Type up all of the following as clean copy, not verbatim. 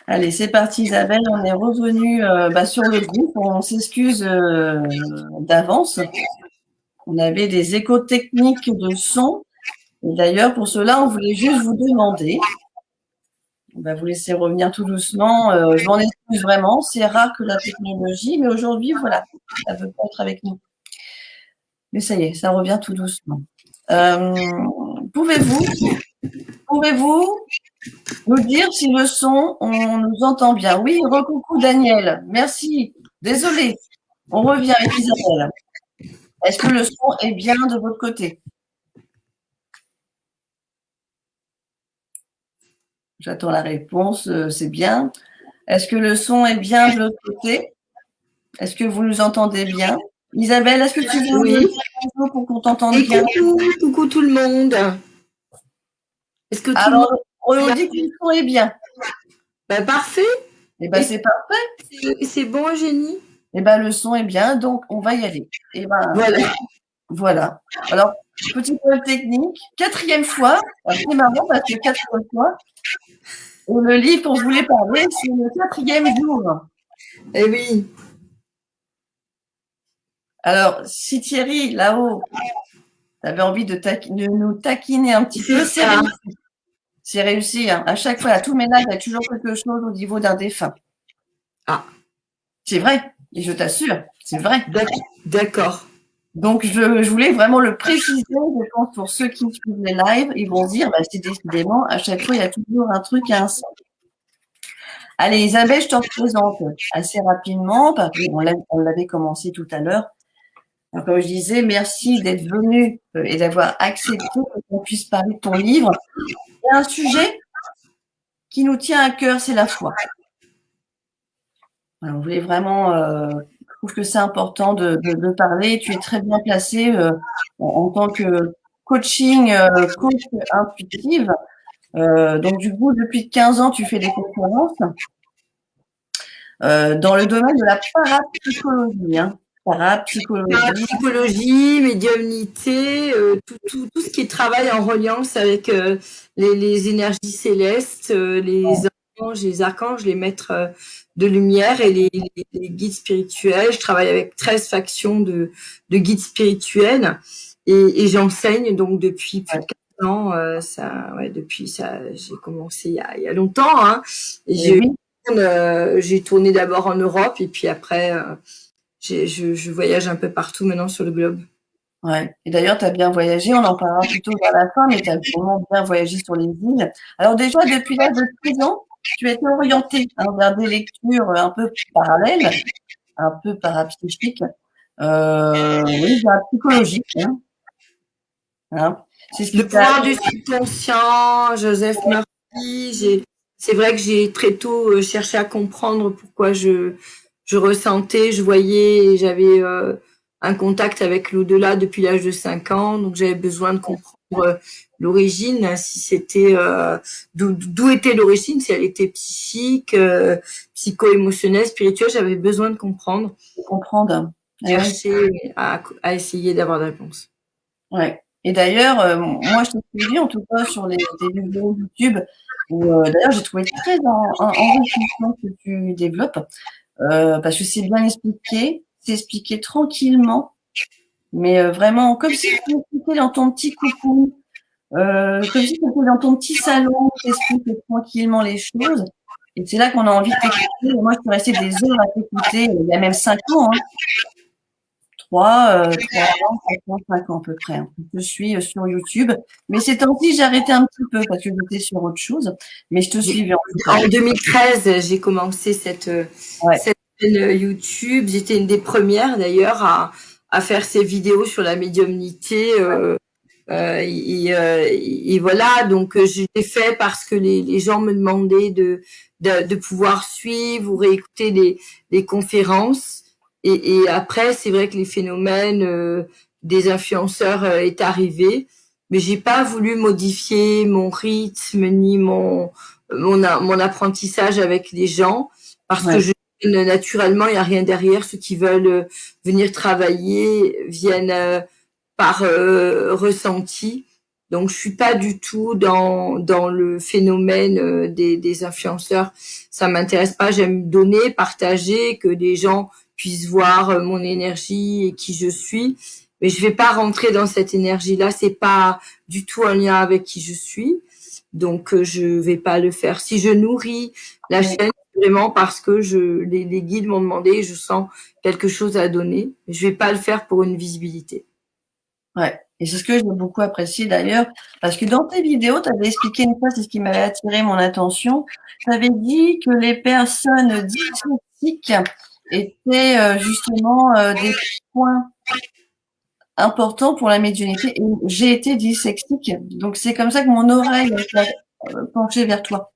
Allez, c'est parti Isabelle, on est revenu sur le groupe, on s'excuse d'avance. On avait des échos techniques de son. Et d'ailleurs, pour cela, on voulait juste vous demander, on va vous laisser revenir tout doucement. Je m'en excuse vraiment, c'est rare que la technologie, mais aujourd'hui, voilà, ça ne veut pas être avec nous. Mais ça y est, ça revient tout doucement. Pouvez-vous nous dire si le son, on nous entend bien? Oui, recoucou Daniel, merci. Désolé, on revient avec Isabelle. Est-ce que le son est bien de votre côté? J'attends la réponse, c'est bien. Est-ce que le son est bien de l'autre côté? Est-ce que vous nous entendez bien? Isabelle, est-ce que tu veux Oui. dire bonjour pour qu'on t'entende bien? Coucou tout le monde. Est-ce que tout le Alors, monde on est nous bien? dit que le son est bien. Parfait. Eh bien, c'est parfait. C'est bon, Eugénie? Eh bien, le son est bien, donc on va y aller. Eh bien, voilà. Alors, petit point technique, 4e fois. C'est marrant parce que 4e fois. Et le livre dont je voulais parler, c'est le 4e jour. Eh oui. Alors, si Thierry, là-haut, tu avais envie de nous taquiner un petit peu, c'est réussi. C'est réussi. Hein. À chaque fois, à tout ménage, il y a toujours quelque chose au niveau d'un défunt. Ah. C'est vrai. Et je t'assure, c'est vrai. D'accord. Donc, je voulais vraiment le préciser. Je pense pour ceux qui suivent les lives, ils vont se dire, c'est décidément, à chaque fois, il y a toujours un truc à un sens. Allez, Isabelle, je te représente assez rapidement, parce qu'on l'avait commencé tout à l'heure. Comme je disais, merci d'être venu et d'avoir accepté qu'on puisse parler de ton livre. Il y a un sujet qui nous tient à cœur, c'est la foi. Alors, on voulait vraiment, je trouve que c'est important de parler. Tu es très bien placé en tant que coach intuitive. Donc, du coup, depuis 15 ans, tu fais des conférences dans le domaine de la parapsychologie. Hein. Parapsychologie, médiumnité, tout ce qui est travail en reliance avec les énergies célestes, les anges, les archanges, les maîtres de lumière et les guides spirituels. Je travaille avec 13 factions de guides spirituels et j'enseigne donc depuis plus de 15 ans. Depuis ça, j'ai commencé il y a longtemps. Hein, et j'ai tourné d'abord en Europe et puis après... je voyage un peu partout maintenant sur le globe. Ouais. Et d'ailleurs, tu as bien voyagé, on en parlera plutôt vers la fin, mais tu as vraiment bien voyagé sur les îles. Alors déjà, depuis l'âge de 13 ans, tu étais orientée vers des lectures un peu parallèles, un peu parapsychiques, oui, psychologiques. Hein. Le pouvoir du subconscient, Joseph Murphy. C'est vrai que j'ai très tôt cherché à comprendre pourquoi je ressentais, je voyais, j'avais un contact avec l'au-delà depuis l'âge de 5 ans, donc j'avais besoin de comprendre l'origine, si c'était d'où était l'origine, si elle était psychique, psycho-émotionnelle, spirituelle, j'avais besoin de comprendre. Chercher à essayer d'avoir des réponses. Ouais. Et d'ailleurs, moi, je t'ai suivi en tout cas sur des vidéos YouTube où d'ailleurs j'ai trouvé très enrichissant ce que tu développes parce que c'est bien expliqué, c'est expliqué tranquillement, mais vraiment comme si tu étais dans ton petit coucou, comme si tu étais dans ton petit salon, tu expliques tranquillement les choses. Et c'est là qu'on a envie de t'écouter. Moi, je suis restée des heures à t'écouter, il y a même 5 ans. Hein. 3 ans, 5 ans à peu près. Hein. Je suis sur YouTube. Mais ces temps-ci, j'ai arrêté un petit peu parce que j'étais sur autre chose. Mais je te suivais en tout cas. En 2013, j'ai commencé cette chaîne YouTube. J'étais une des premières d'ailleurs à faire ces vidéos sur la médiumnité. Et voilà, donc je l'ai fait parce que les gens me demandaient de pouvoir suivre ou réécouter les conférences. Et après, c'est vrai que les phénomènes des influenceurs est arrivé, mais j'ai pas voulu modifier mon rythme ni mon apprentissage avec les gens parce que naturellement, il n'y a rien derrière. Ceux qui veulent venir travailler viennent par ressenti. Donc, je suis pas du tout dans le phénomène des influenceurs. Ça m'intéresse pas. J'aime donner, partager, que des gens puissent voir mon énergie et qui je suis. Mais je vais pas rentrer dans cette énergie-là. C'est pas du tout un lien avec qui je suis. Donc, je vais pas le faire. Si je nourris la Oui, chaîne, c'est vraiment parce que les guides m'ont demandé, je sens quelque chose à donner. Je vais pas le faire pour une visibilité. ouais. Et c'est ce que j'ai beaucoup apprécié d'ailleurs, parce que dans tes vidéos, tu avais expliqué une fois, c'est ce qui m'avait attiré mon attention. Tu avais dit que les personnes dyslexiques étaient justement des points importants pour la médiumnité. Et j'ai été dyslexique, donc c'est comme ça que mon oreille s'est penchée vers toi.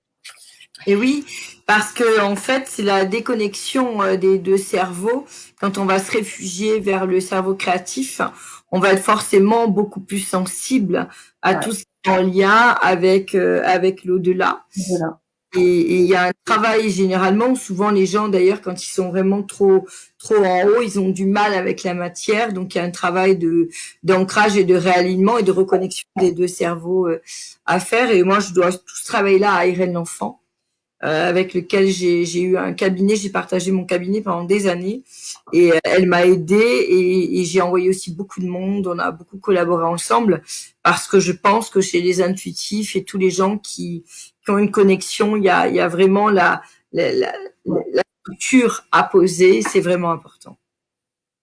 Et oui, parce que en fait, c'est la déconnexion des deux cerveaux. Quand on va se réfugier vers le cerveau créatif, on va être forcément beaucoup plus sensible à Ouais, tout ce qui est en lien avec l'au-delà. voilà. Et il y a un travail généralement, souvent les gens d'ailleurs quand ils sont vraiment trop en haut, ils ont du mal avec la matière. Donc il y a un travail d'ancrage et de réalignement et de reconnexion des deux cerveaux à faire. Et moi, je dois tout ce travail-là à Irène L'Enfant avec lequel j'ai eu un cabinet, j'ai partagé mon cabinet pendant des années et elle m'a aidée et j'ai envoyé aussi beaucoup de monde, on a beaucoup collaboré ensemble parce que je pense que chez les intuitifs et tous les gens qui ont une connexion, il y a vraiment la, la, Ouais. la structure à poser, c'est vraiment important.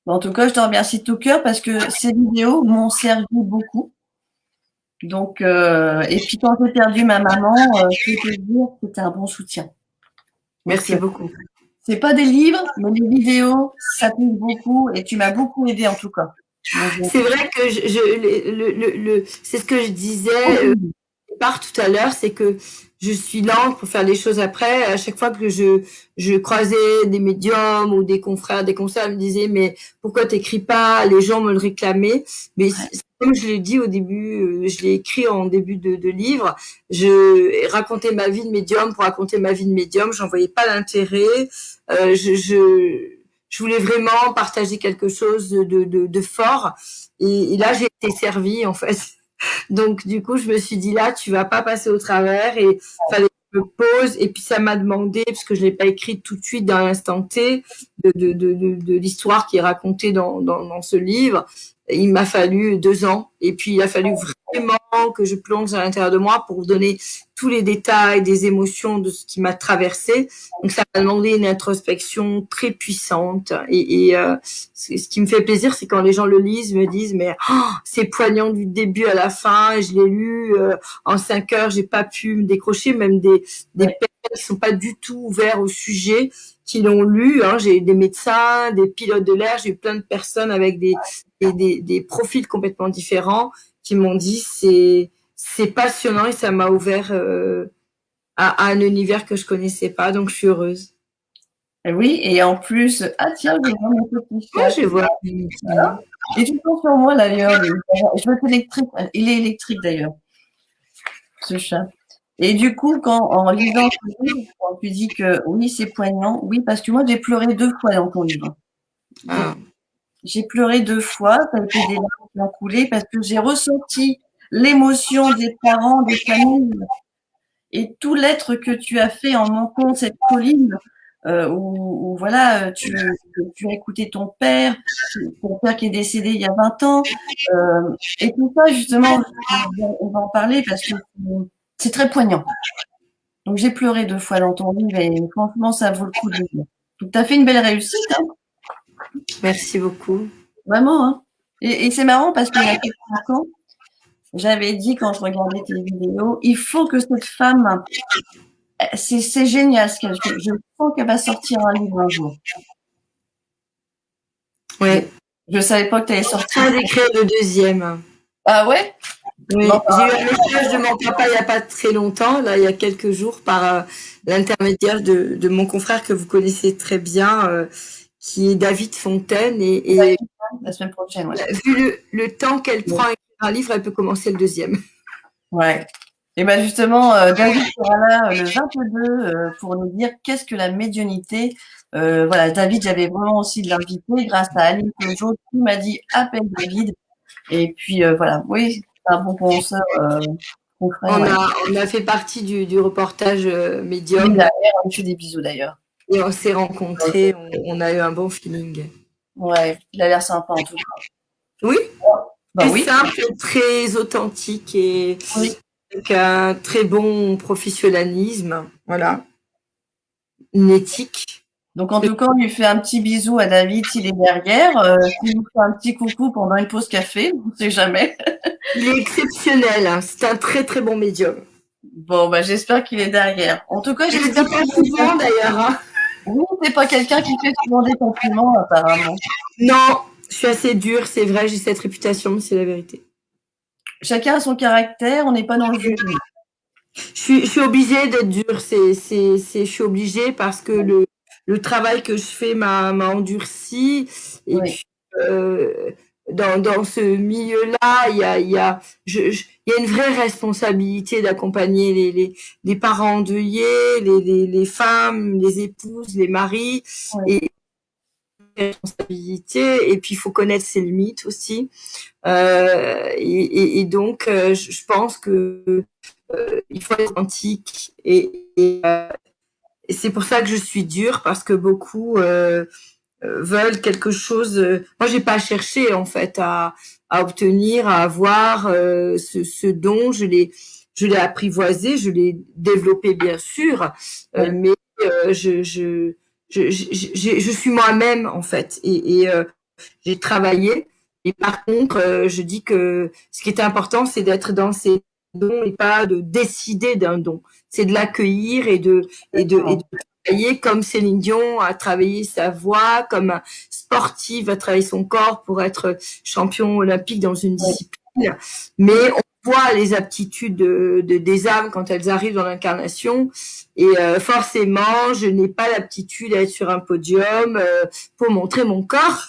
Bon, en tout cas, je te remercie de tout cœur parce que ces vidéos m'ont servi beaucoup. Donc, et puis quand j'ai perdu ma maman, je peux te dire que c'était un bon soutien. Donc, Merci beaucoup. c'est pas des livres, mais les vidéos, ça touche beaucoup et tu m'as beaucoup aidé en tout cas. Donc, C'est vrai que c'est ce que je disais part tout à l'heure, c'est que je suis lente pour faire les choses après. À chaque fois que je croisais des médiums ou des confrères, des consoeurs, ils me disaient mais pourquoi t'écris pas? Les gens me le réclamaient. Mais comme je l'ai dit au début, je l'ai écrit en début de livre, je racontais ma vie de médium pour raconter ma vie de médium. J'en voyais pas l'intérêt. Euh, je, je, je voulais vraiment partager quelque chose de fort. Et là, j'ai été servie en fait. Donc, du coup, je me suis dit là, tu vas pas passer au travers et fallait que je me pose. Et puis, ça m'a demandé, parce que je l'ai pas écrit tout de suite dans l'instant T, de l'histoire qui est racontée dans ce livre. Il m'a fallu 2 ans. Et puis, il a fallu vraiment que je plonge à l'intérieur de moi pour donner tous les détails des émotions de ce qui m'a traversé. Donc, ça m'a demandé une introspection très puissante. Ce qui me fait plaisir, c'est quand les gens le lisent, me disent, mais c'est poignant du début à la fin. Je l'ai lu en 5 heures, j'ai pas pu me décrocher. Même des personnes qui sont pas du tout ouverts au sujet, qui l'ont lu. Hein. J'ai eu des médecins, des pilotes de l'air, j'ai eu plein de personnes avec des profils complètement différents qui m'ont dit c'est passionnant et ça m'a ouvert à un univers que je connaissais pas. Donc je suis heureuse. oui, et en plus, ah tiens, je vois mon petit Moi, chat. je vois. Voilà. Et tu penses sur moi d'ailleurs. Je veux être électrique. Il est électrique d'ailleurs, ce chat. Et du coup, en lisant ce livre, quand tu dis que oui, c'est poignant, oui, parce que moi, j'ai pleuré 2 fois dans ton livre. Ah. J'ai pleuré 2 fois, ça a été des larmes qui ont coulé parce que j'ai ressenti l'émotion des parents, des familles et tout l'être que tu as fait en montant cette colline où voilà, tu as écouté ton père qui est décédé il y a 20 ans. Et tout ça, justement, on va en parler parce que c'est très poignant. Donc j'ai pleuré 2 fois dans ton livre et franchement, ça vaut le coup de le lire. Donc tu as fait une belle réussite, hein, Merci beaucoup. vraiment. Hein. Et c'est marrant parce qu'il y a quelques ans, j'avais dit quand je regardais tes vidéos, il faut que cette femme, c'est génial ce qu'elle fait. Je sens qu'elle va sortir un livre un jour. Ouais. Je savais pas que tu allais Je suis en sortir. train d'écrire le deuxième. Ah ouais? Oui, Bon, j'ai eu un message de mon papa il n'y a pas très longtemps, là, il y a quelques jours, par l'intermédiaire de mon confrère que vous connaissez très bien, qui est David Fontaine. Et la semaine prochaine, ouais. vu le temps qu'elle prend à écrire un livre, elle peut commencer le deuxième. Ouais. Et ben justement, David sera là le 22 pour nous dire qu'est-ce que la médiumnité. Voilà, David, j'avais vraiment aussi de l'inviter grâce à Aline Peugeot qui m'a dit appelle David. Et puis voilà, oui. un bon penseur concret, On ouais. a, on a fait partie du reportage Oui, Médium la mère, on lui fait des bisous d'ailleurs. et on s'est rencontrés, on a eu un bon feeling. Ouais, il a l'air sympa en tout cas. Oui, Bah très oui, simple, très authentique et oui. avec un très bon professionnalisme, voilà, une éthique. Donc en tout cas, on lui fait un petit bisou à David s'il est derrière. S'il nous fait un petit coucou pendant une pause café, on ne sait jamais. Il est exceptionnel, hein. C'est un très très bon médium. Bon, bah j'espère qu'il est derrière. En tout cas, Je le j'espère dis que pas souvent d'ailleurs, hein. oui, c'est pas quelqu'un qui fait souvent des compliments apparemment. Non, je suis assez dure, c'est vrai, j'ai cette réputation, mais c'est la vérité. Chacun a son caractère, on n'est pas dans le jugement. Je suis obligée d'être dure, je suis obligée parce que le travail que je fais m'a endurci. Et Oui, puis, euh, dans ce milieu-là, il y a une vraie responsabilité d'accompagner les parents endeuillés, les femmes, les épouses, les maris, oui, et responsabilité. Et puis, il faut connaître ses limites aussi. Et donc, je pense que il faut être authentique et c'est pour ça que je suis dure parce que beaucoup veulent quelque chose. Moi, j'ai pas cherché en fait à obtenir, à avoir ce don. Je l'ai apprivoisé, je l'ai développé bien sûr, oui. mais je suis moi-même en fait et j'ai travaillé. Et par contre, je dis que ce qui est important, c'est d'être dans ses dons et pas de décider d'un don. C'est de l'accueillir et de travailler comme Céline Dion a travaillé sa voix, comme un sportif a travaillé son corps pour être champion olympique dans une Oui, discipline. Mais on voit les aptitudes des âmes quand elles arrivent dans l'incarnation. Et forcément, je n'ai pas l'aptitude à être sur un podium pour montrer mon corps.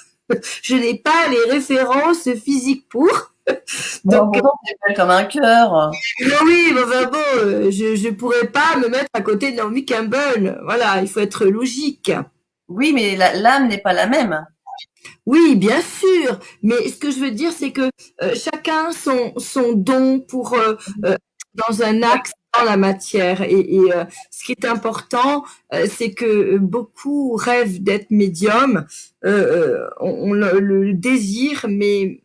Je n'ai pas les références physiques pour. bon, Donc, pourtant, c'est belle comme un cœur. oui, mais enfin bon, je pourrais pas me mettre à côté de Naomi Campbell. Voilà, il faut être logique. Oui, mais l'âme n'est pas la même. Oui, bien sûr. Mais ce que je veux dire, c'est que chacun son don pour dans un axe dans la matière. Et ce qui est important, c'est que beaucoup rêvent d'être médium, on le désire, mais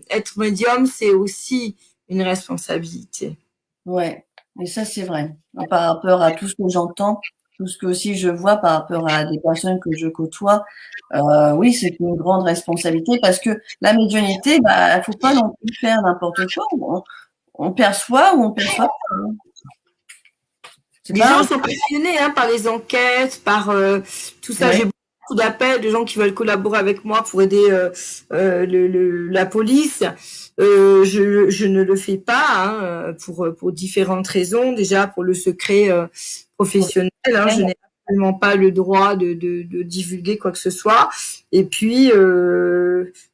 être médium, c'est aussi une responsabilité. Ouais, et ça, c'est vrai. Par rapport à tout ce que j'entends, tout ce que aussi je vois par rapport à des personnes que je côtoie, oui, c'est une grande responsabilité parce que la médiumnité, bah, il faut pas non plus faire n'importe quoi. On perçoit ou on perçoit pas, hein. C'est Les pas gens sont passionnés hein, par les enquêtes, par tout ça. J'ai ouais, beaucoup d'appels de gens qui veulent collaborer avec moi pour aider la police. Je ne le fais pas hein, pour différentes raisons. Déjà pour le secret professionnel, hein, je n'ai absolument pas le droit de divulguer quoi que ce soit. Et puis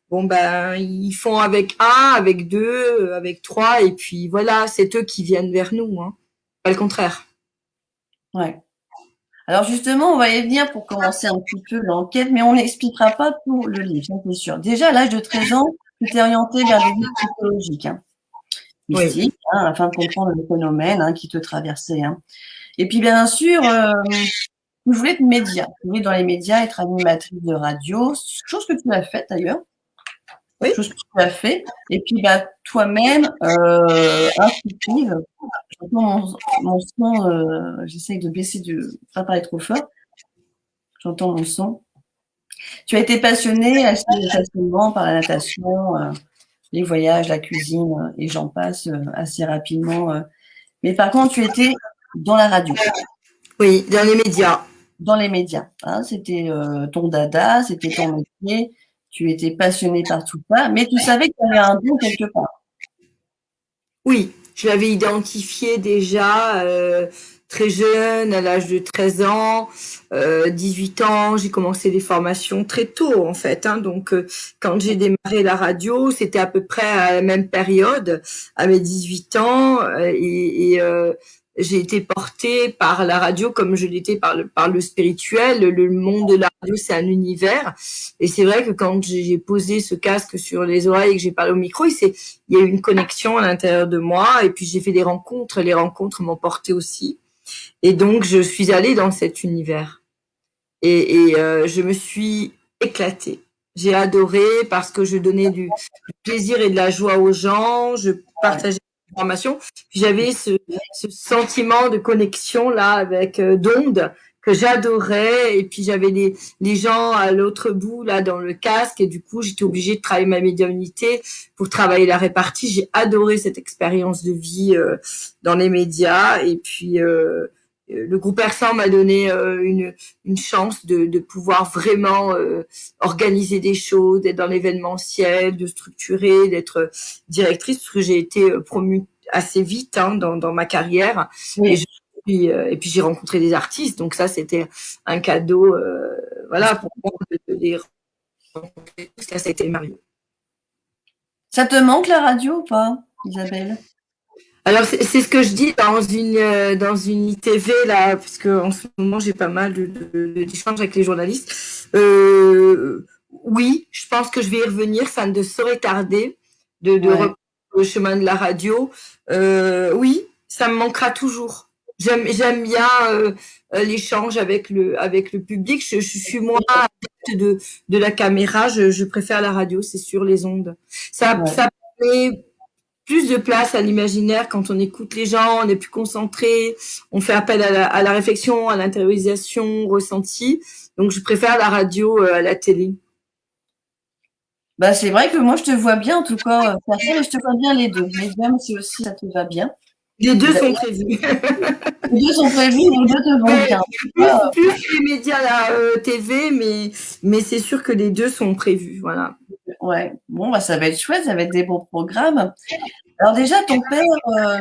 bon ben ils font avec un, avec deux, avec trois, et puis voilà, c'est eux qui viennent vers nous, hein, pas le contraire. ouais. Alors justement, on va y venir pour commencer un petit peu l'enquête, mais on n'expliquera pas tout le livre, ça c'est sûr. Déjà, à l'âge de 13 ans, tu t'es orienté vers des livres psychologiques, hein, Oui. mystiques, hein, afin de comprendre le phénomène hein, qui te traversait, hein. Et puis bien sûr, tu voulais être média. Tu voulais dans les médias être animatrice de radio, chose que tu as faite d'ailleurs, Oui. chose que tu as fait. Et puis bah, toi-même, intuitive, j'entends mon son, j'essaye de baisser, de pas parler trop fort, j'entends mon son. Tu as été passionnée assez facilement par la natation, les voyages, la cuisine, et j'en passe assez rapidement. Mais par contre, tu étais dans la radio. Oui, dans les médias. Dans les médias, hein, c'était ton dada, c'était ton métier, tu étais passionné par tout ça, mais tu savais que tu avais un don quelque part. Oui, je l'avais identifié déjà très jeune, à l'âge de 13 ans, 18 ans. J'ai commencé les formations très tôt, en fait. Hein, donc, quand j'ai démarré la radio, c'était à peu près à la même période, à mes 18 ans. j'ai été portée par la radio comme je l'étais par le spirituel. Le monde de la radio, c'est un univers. Et c'est vrai que quand j'ai posé ce casque sur les oreilles et que j'ai parlé au micro, il y a eu une connexion à l'intérieur de moi. Et puis j'ai fait des rencontres. Les rencontres m'ont portée aussi. Et donc je suis allée dans cet univers. Je me suis éclatée. J'ai adoré parce que je donnais du plaisir et de la joie aux gens. Je partageais information. J'avais ce sentiment de connexion là avec d'ondes que j'adorais. Et puis j'avais les gens à l'autre bout là dans le casque et du coup j'étais obligée de travailler ma médiumnité pour travailler la répartie. J'ai adoré cette expérience de vie dans les médias et puis le groupe Persan m'a donné une chance de pouvoir vraiment organiser des choses, d'être dans l'événementiel, de structurer, d'être directrice, parce que j'ai été promue assez vite dans ma carrière. Oui. Et puis j'ai rencontré des artistes, donc ça c'était un cadeau, voilà, pour moi de les rencontrer. Ça c'était merveilleux. Ça te manque la radio ou pas, Isabelle? Alors c'est ce que je dis dans une ITV là, parce que en ce moment j'ai pas mal d'échanges avec les journalistes. Oui, je pense que je vais y revenir, ça ne saurait tarder de Ouais. reprendre le chemin de la radio. Oui, ça me manquera toujours. J'aime bien l'échange avec le public. Je suis moins adepte de la caméra. Je préfère la radio, c'est sûr, les ondes. Ça permet plus de place à l'imaginaire quand on écoute les gens, on est plus concentré, on fait appel à la réflexion, à l'intériorisation ressentie. Donc je préfère la radio à la télé. Bah, c'est vrai que moi, je te vois bien, en tout cas, faire ça, mais je te vois bien les deux. Médium, c'est aussi, ça te va bien. Les Et deux sont d'ailleurs, prévus. les deux sont prévus, les deux te vont bien. Plus les médias la TV, mais c'est sûr que les deux sont prévus. Voilà. Ouais. Bon, bah, ça va être chouette, ça va être des beaux programmes. Alors déjà, ton père,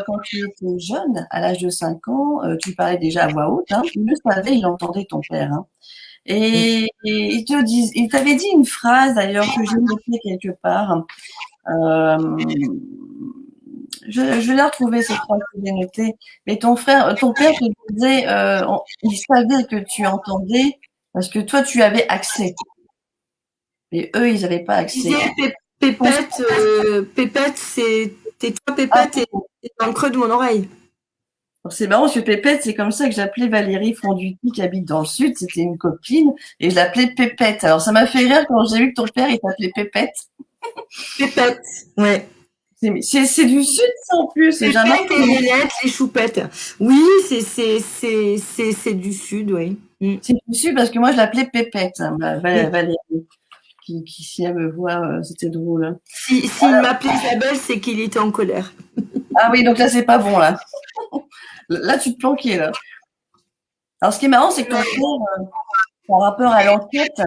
quand tu étais jeune, à l'âge de 5 ans, tu parlais déjà à voix haute, hein, il le savait, il entendait ton père, hein. Et il t'avait dit une phrase d'ailleurs que j'ai notée quelque part. Je vais la retrouver cette phrase que j'ai notée. Mais ton père te disait, il savait que tu entendais parce que toi tu avais accès. Et eux, ils n'avaient pas accès. Pépette, c'est toi, Ah, Pépette, et dans le creux de mon oreille. c'est marrant, parce que Pépette, c'est comme ça que j'appelais Valérie Fonduti qui habite dans le sud. C'était une copine et je l'appelais Pépette. Alors ça m'a fait rire quand j'ai vu que ton père il t'appelait Pépette. Pépette, ouais. C'est du sud ça en plus. Les Jamais. pêtes et les lettres, les choupettes. Oui, c'est du sud, oui. C'est du sud parce que moi je l'appelais Pépette, hein, Valérie. Qui si elle me voit, c'était drôle. Hein. S'il m'appelait Isabelle, c'est qu'il était en colère. Ah oui, donc là c'est pas bon là. Là tu te planquais là. Alors ce qui est marrant, c'est que ton père, par rapport à l'enquête,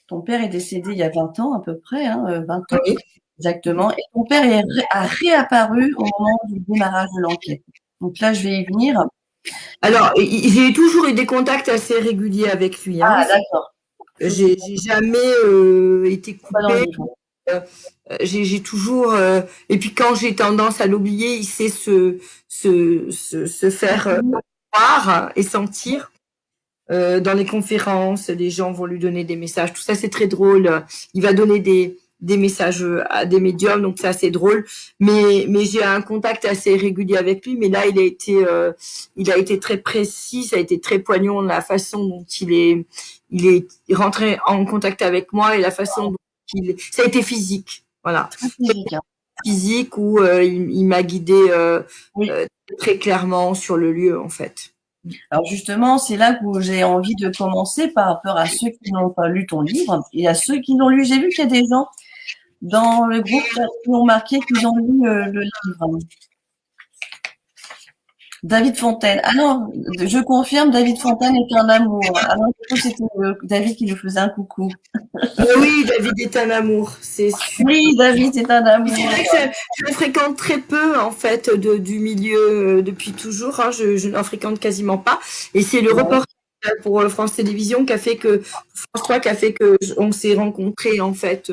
ton père est décédé il y a 20 ans à peu près, hein, 20 ans Oui. exactement, et ton père a réapparu au moment du démarrage de l'enquête. Donc là, je vais y venir. Alors, j'ai toujours eu des contacts assez réguliers avec lui. Hein. Ah d'accord. J'ai jamais été Pas dans le coupée. livre. J'ai toujours et puis quand j'ai tendance à l'oublier, il sait se faire voir et sentir. Dans les conférences, les gens vont lui donner des messages. Tout ça, c'est très drôle. Il va donner des messages à des médiums, donc c'est assez drôle. Mais j'ai un contact assez régulier avec lui. Mais là, il a été très précis. Ça a été très poignant la façon dont il est rentré en contact avec moi et la façon dont ça a été physique. Voilà. Très physique. Hein. Physique où il m'a guidé Oui. très clairement sur le lieu, en fait. Alors justement, c'est là où j'ai envie de commencer par rapport à ceux qui n'ont pas lu ton livre et à ceux qui l'ont lu. J'ai vu qu'il y a des gens dans le groupe qui ont marqué qu'ils ont lu le livre. David Fontaine. Ah non, je confirme, David Fontaine est un amour. Ah non, c'était David qui lui faisait un coucou. Oui, David est un amour, c'est sûr. Oui, David est un amour. C'est vrai que je le fréquente très peu en fait du milieu depuis toujours. Hein, je n'en fréquente quasiment pas. Et c'est le reportage pour France Télévisions qui a fait que France 3 qui a fait que on s'est rencontrés en fait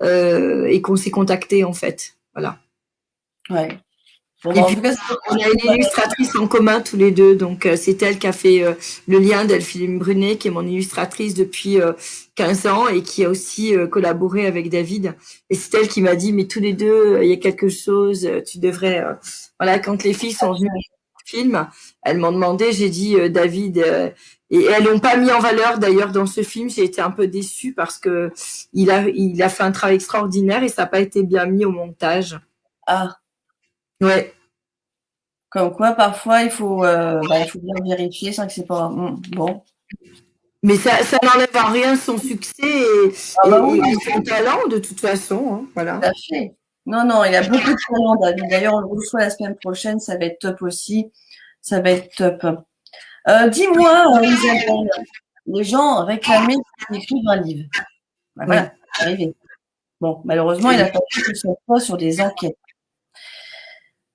et qu'on s'est contactés en fait. Voilà. Ouais. Bon, Et bah, en puis, tout cas, on a une illustratrice en commun tous les deux, donc c'est elle qui a fait le lien, Delphine Brunet, qui est mon illustratrice depuis 15 ans et qui a aussi collaboré avec David. Et c'est elle qui m'a dit, mais tous les deux, il y a quelque chose, tu devrais... Voilà, quand les filles sont venues au film, elles m'ont demandé, j'ai dit, David, et elles l'ont pas mis en valeur d'ailleurs dans ce film, j'ai été un peu déçue parce que il a fait un travail extraordinaire et ça n'a pas été bien mis au montage. ah, Ouais. comme quoi, parfois, il faut bien vérifier, c'est vrai que c'est pas, bon. Mais ça n'enlève en rien son succès Ah, bah oui, et son talent de toute façon, hein, voilà. tout à fait. Non, non, il a beaucoup de talent, David. D'ailleurs, on le reçoit la semaine prochaine, ça va être top aussi. Ça va être top. Dis-moi, Isabelle, les gens réclamaient que tu écrives un livre. Ben Oui. voilà, c'est arrivé. Bon, malheureusement, il a fallu que ce soit sur des enquêtes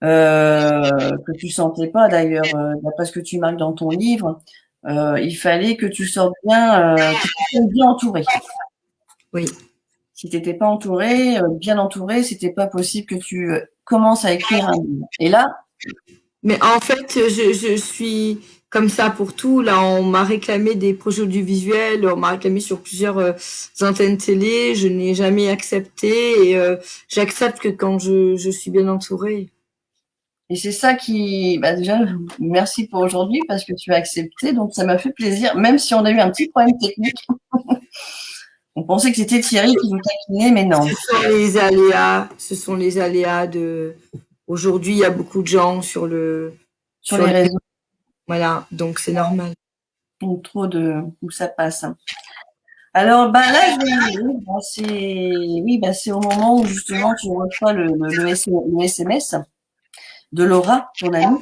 que tu sentais pas d'ailleurs, d'après ce que tu marques dans ton livre. Il fallait que tu sortes bien, que tu sois bien entouré. Oui. Si tu n'étais pas entouré, bien entouré, c'était pas possible que tu commences à écrire un livre. Et là, Mais en fait, je suis comme ça pour tout. Là, on m'a réclamé des projets audiovisuels, on m'a réclamé sur plusieurs antennes télé. Je n'ai jamais accepté et j'accepte que quand je suis bien entourée. et c'est ça qui, bah déjà, merci pour aujourd'hui parce que tu as accepté, donc ça m'a fait plaisir, même si on a eu un petit problème technique. On pensait que c'était Thierry qui nous taquinait, mais non. Ce sont les aléas de. Aujourd'hui, il y a beaucoup de gens Sur les réseaux, voilà, donc c'est normal. donc trop de où ça passe. Alors, bah là, je vais y aller. Bah, oui, bah, c'est au moment où justement tu reçois le SMS de Laura, ton amie.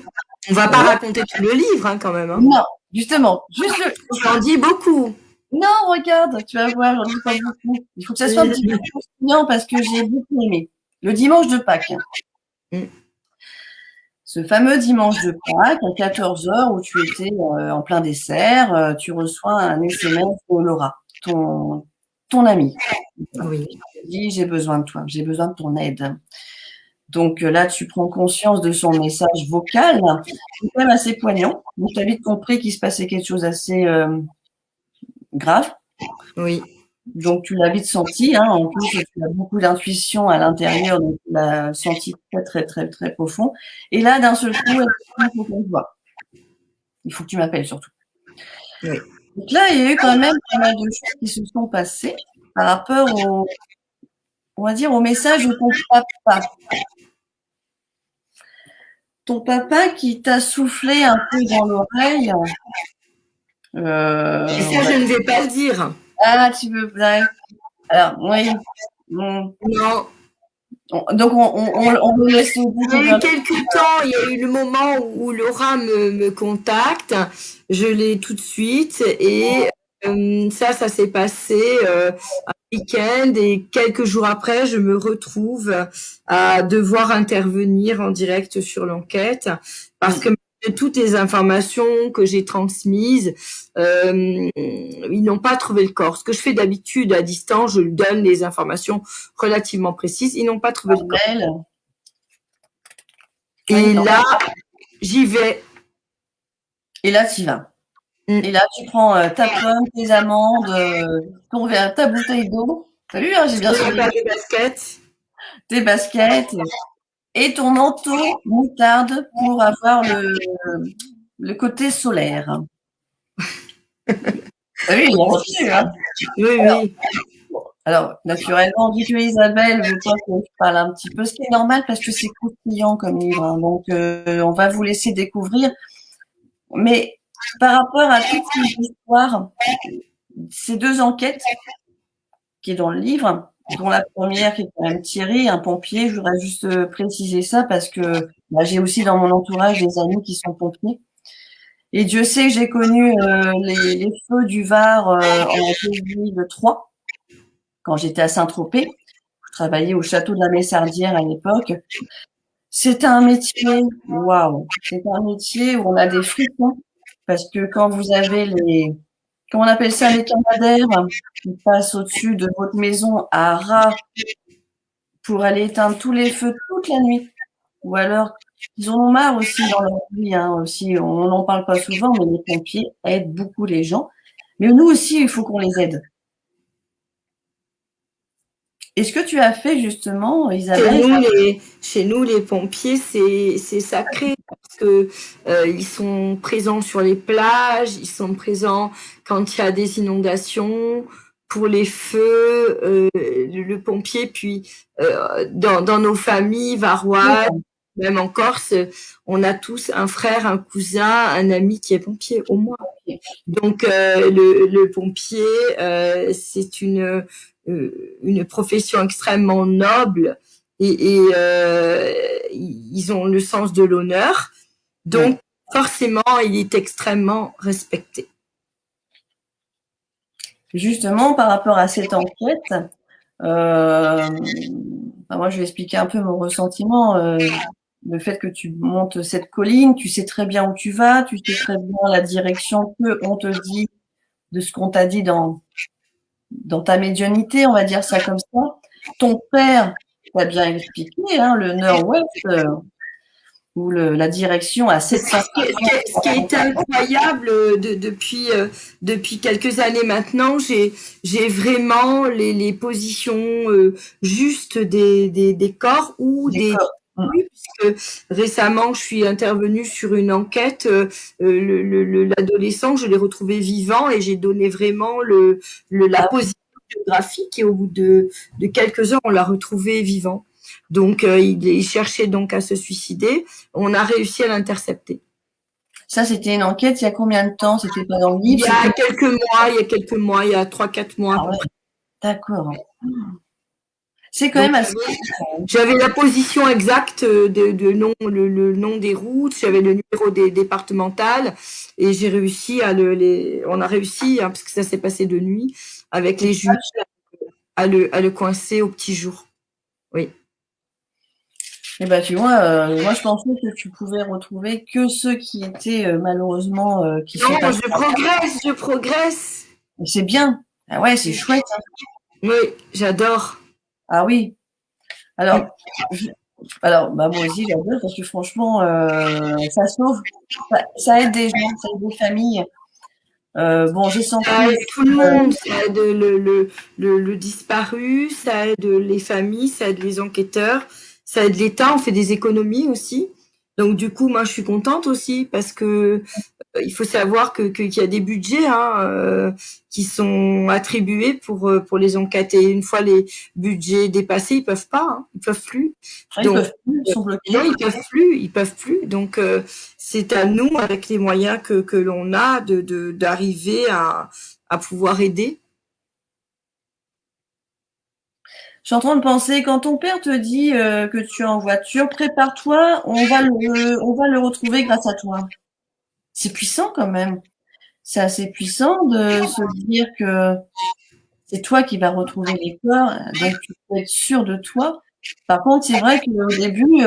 On va pas raconter tout le livre, hein, quand même. Hein. Non, justement, juste le. Tu en dis beaucoup. Non, regarde, tu vas voir, j'en dis pas beaucoup. Il faut que ça soit un petit peu croustillant parce que j'ai beaucoup aimé. Le dimanche de Pâques. Mm. Ce fameux dimanche de Pâques, à 14 heures, où tu étais en plein dessert, tu reçois un SMS de Laura, ton amie. Oui. Elle dit, j'ai besoin de toi, j'ai besoin de ton aide. Donc là, tu prends conscience de son message vocal, qui est quand même assez poignant. Donc, tu as vite compris qu'il se passait quelque chose d'assez grave. Oui. Donc, tu l'as vite senti. Hein. En plus, tu as beaucoup d'intuition à l'intérieur, donc tu l'as senti très, très, très, très profond. Et là, d'un seul coup, il faut qu'on te voit. Il faut que tu m'appelles surtout. Oui. Donc là, il y a eu quand même pas mal de choses qui se sont passées par rapport on va dire, au message de ton papa. Ton papa qui t'a soufflé un peu dans l'oreille. Et ça, je ne vais pas le dire. Ah, tu veux, ouais. Alors, oui. Non. Donc, on le laisse au bout. Il y a eu quelques temps, il y a eu le moment où Laura me contacte. Je l'ai tout de suite et ça s'est passé un week-end et quelques jours après, je me retrouve à devoir intervenir en direct sur l'enquête parce que de toutes les informations que j'ai transmises, ils n'ont pas trouvé le corps. Ce que je fais d'habitude à distance, je donne les informations relativement précises. Ils n'ont pas trouvé le corps. Et là, j'y vais. Et là, tu y vas. Et là, tu prends ta pomme, tes amandes, ton verre, ta bouteille d'eau. T'as vu, hein, j'ai bien suivi. Des baskets. Tes baskets et ton manteau moutarde pour avoir le côté solaire. T'as vu, il est reçu, hein. Oui. Alors, naturellement, vu que Isabelle veut pas que je parle un petit peu, ce qui est normal parce que c'est croustillant comme livre, hein, donc on va vous laisser découvrir. Mais par rapport à toutes ces histoires, ces deux enquêtes qui est dans le livre, dont la première qui est quand même Thierry, un pompier, je voudrais juste préciser ça parce que bah, j'ai aussi dans mon entourage des amis qui sont pompiers. Et Dieu sait que j'ai connu les feux du Var en 2003, quand j'étais à Saint-Tropez. Je travaillais au château de la Messardière à l'époque. C'est un métier, waouh, c'est un métier où on a des frissons parce que quand vous avez comment on appelle ça, les canadaires qui passent au-dessus de votre maison à ras pour aller éteindre tous les feux toute la nuit, ou alors Ils en ont marre aussi dans leur vie, hein, aussi. On n'en parle pas souvent, mais les pompiers aident beaucoup les gens. Mais nous aussi, il faut qu'on les aide. Et ce que tu as fait justement, Isabelle, Chez nous, les pompiers, c'est sacré parce que ils sont présents sur les plages, ils sont présents quand il y a des inondations, pour les feux, le pompier, puis dans nos familles varoises, même en Corse, on a tous un frère, un cousin, un ami qui est pompier, au moins. Donc le pompier, c'est une profession extrêmement noble et ils ont le sens de l'honneur. Donc forcément, il est extrêmement respecté. justement, par rapport à cette enquête, moi, je vais expliquer un peu mon ressentiment. Le fait que tu montes cette colline, tu sais très bien où tu vas, tu sais très bien la direction que on te dit de ce qu'on t'a dit dans ta médiumnité, on va dire ça comme ça. Ton père t'a bien expliqué, hein, le nord-ouest, ou la direction à 700. Ce qui est incroyable depuis quelques années maintenant, j'ai vraiment les positions justes des corps ou des oui, puisque récemment je suis intervenue sur une enquête, l'adolescent, je l'ai retrouvé vivant et j'ai donné vraiment la position géographique et au bout de quelques heures, on l'a retrouvé vivant. Donc il cherchait donc à se suicider. On a réussi à l'intercepter. Ça, c'était une enquête il y a combien de temps? C'était pas dans le livre? Il y a quelques mois, il y a 3-4 mois à peu près. D'accord. C'est quand même assez. J'avais la position exacte de nom, le nom des routes, j'avais le numéro des départementales et j'ai réussi on a réussi, hein, parce que ça s'est passé de nuit, avec les juges, à le coincer au petit jour. Oui. Eh ben, tu vois, moi, je pensais que tu pouvais retrouver que ceux qui étaient malheureusement qui sont Non, pas. je progresse. C'est bien. Ah ouais, c'est chouette. Hein. Oui, j'adore. Ah oui. Alors, bah moi aussi j'adore parce que franchement, ça sauve, ça aide des gens, ça aide des familles. Bon, j'ai senti. Ça aide tout le monde, ça aide le disparu, ça aide les familles, ça aide les enquêteurs, ça aide l'État, on fait des économies aussi. Donc du coup, moi je suis contente aussi parce que il faut savoir qu'il y a des budgets qui sont attribués pour les enquêtes et une fois les budgets dépassés, ils peuvent pas, hein, ils peuvent plus. Ils Donc peuvent plus, ils sont bloqués. non, ils peuvent plus. Donc c'est à nous, avec les moyens que l'on a, d'arriver à pouvoir aider. Je suis en train de penser, quand ton père te dit que tu es en voiture, prépare-toi, on va le retrouver grâce à toi. C'est puissant quand même. C'est assez puissant de se dire que c'est toi qui vas retrouver les corps, donc tu peux être sûr de toi. Par contre, c'est vrai qu'au début,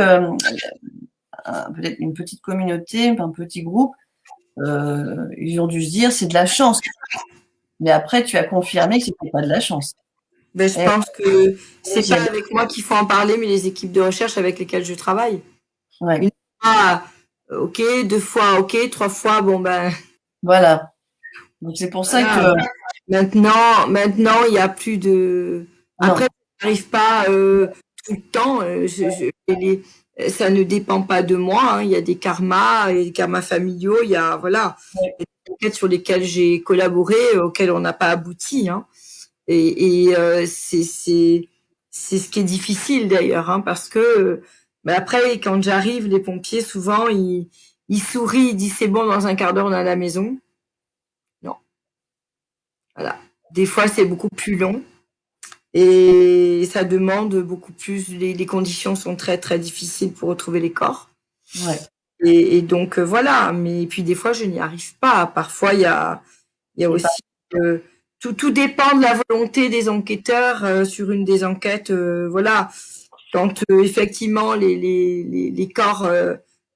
peut-être une petite communauté, un petit groupe, ils ont dû se dire c'est de la chance. Mais après, tu as confirmé que c'était pas de la chance. Ben, je pense que c'est pas avec moi qu'il faut en parler, mais les équipes de recherche avec lesquelles je travaille. Ouais. Une fois, ok, 2 fois, ok, 3 fois, bon ben. Voilà. Donc c'est pour ça que. Maintenant, il y a plus de. Après, ça n'arrive pas tout le temps. Ça ne dépend pas de moi. Hein. Il y a des karmas, il y a des karmas familiaux. Il y a voilà, Ouais. des enquêtes sur lesquelles j'ai collaboré, auxquelles on n'a pas abouti. Hein. C'est ce qui est difficile d'ailleurs, hein, parce que mais après, quand j'arrive, les pompiers souvent ils sourient, ils disent c'est bon, dans un quart d'heure on est à la maison. Non, voilà. Des fois, c'est beaucoup plus long. Et ça demande beaucoup plus, les conditions sont très très difficiles pour retrouver les corps. Ouais. Et donc voilà, mais puis des fois je n'y arrive pas. Parfois il y a aussi tout dépend de la volonté des enquêteurs sur une des enquêtes. Voilà, quand effectivement les corps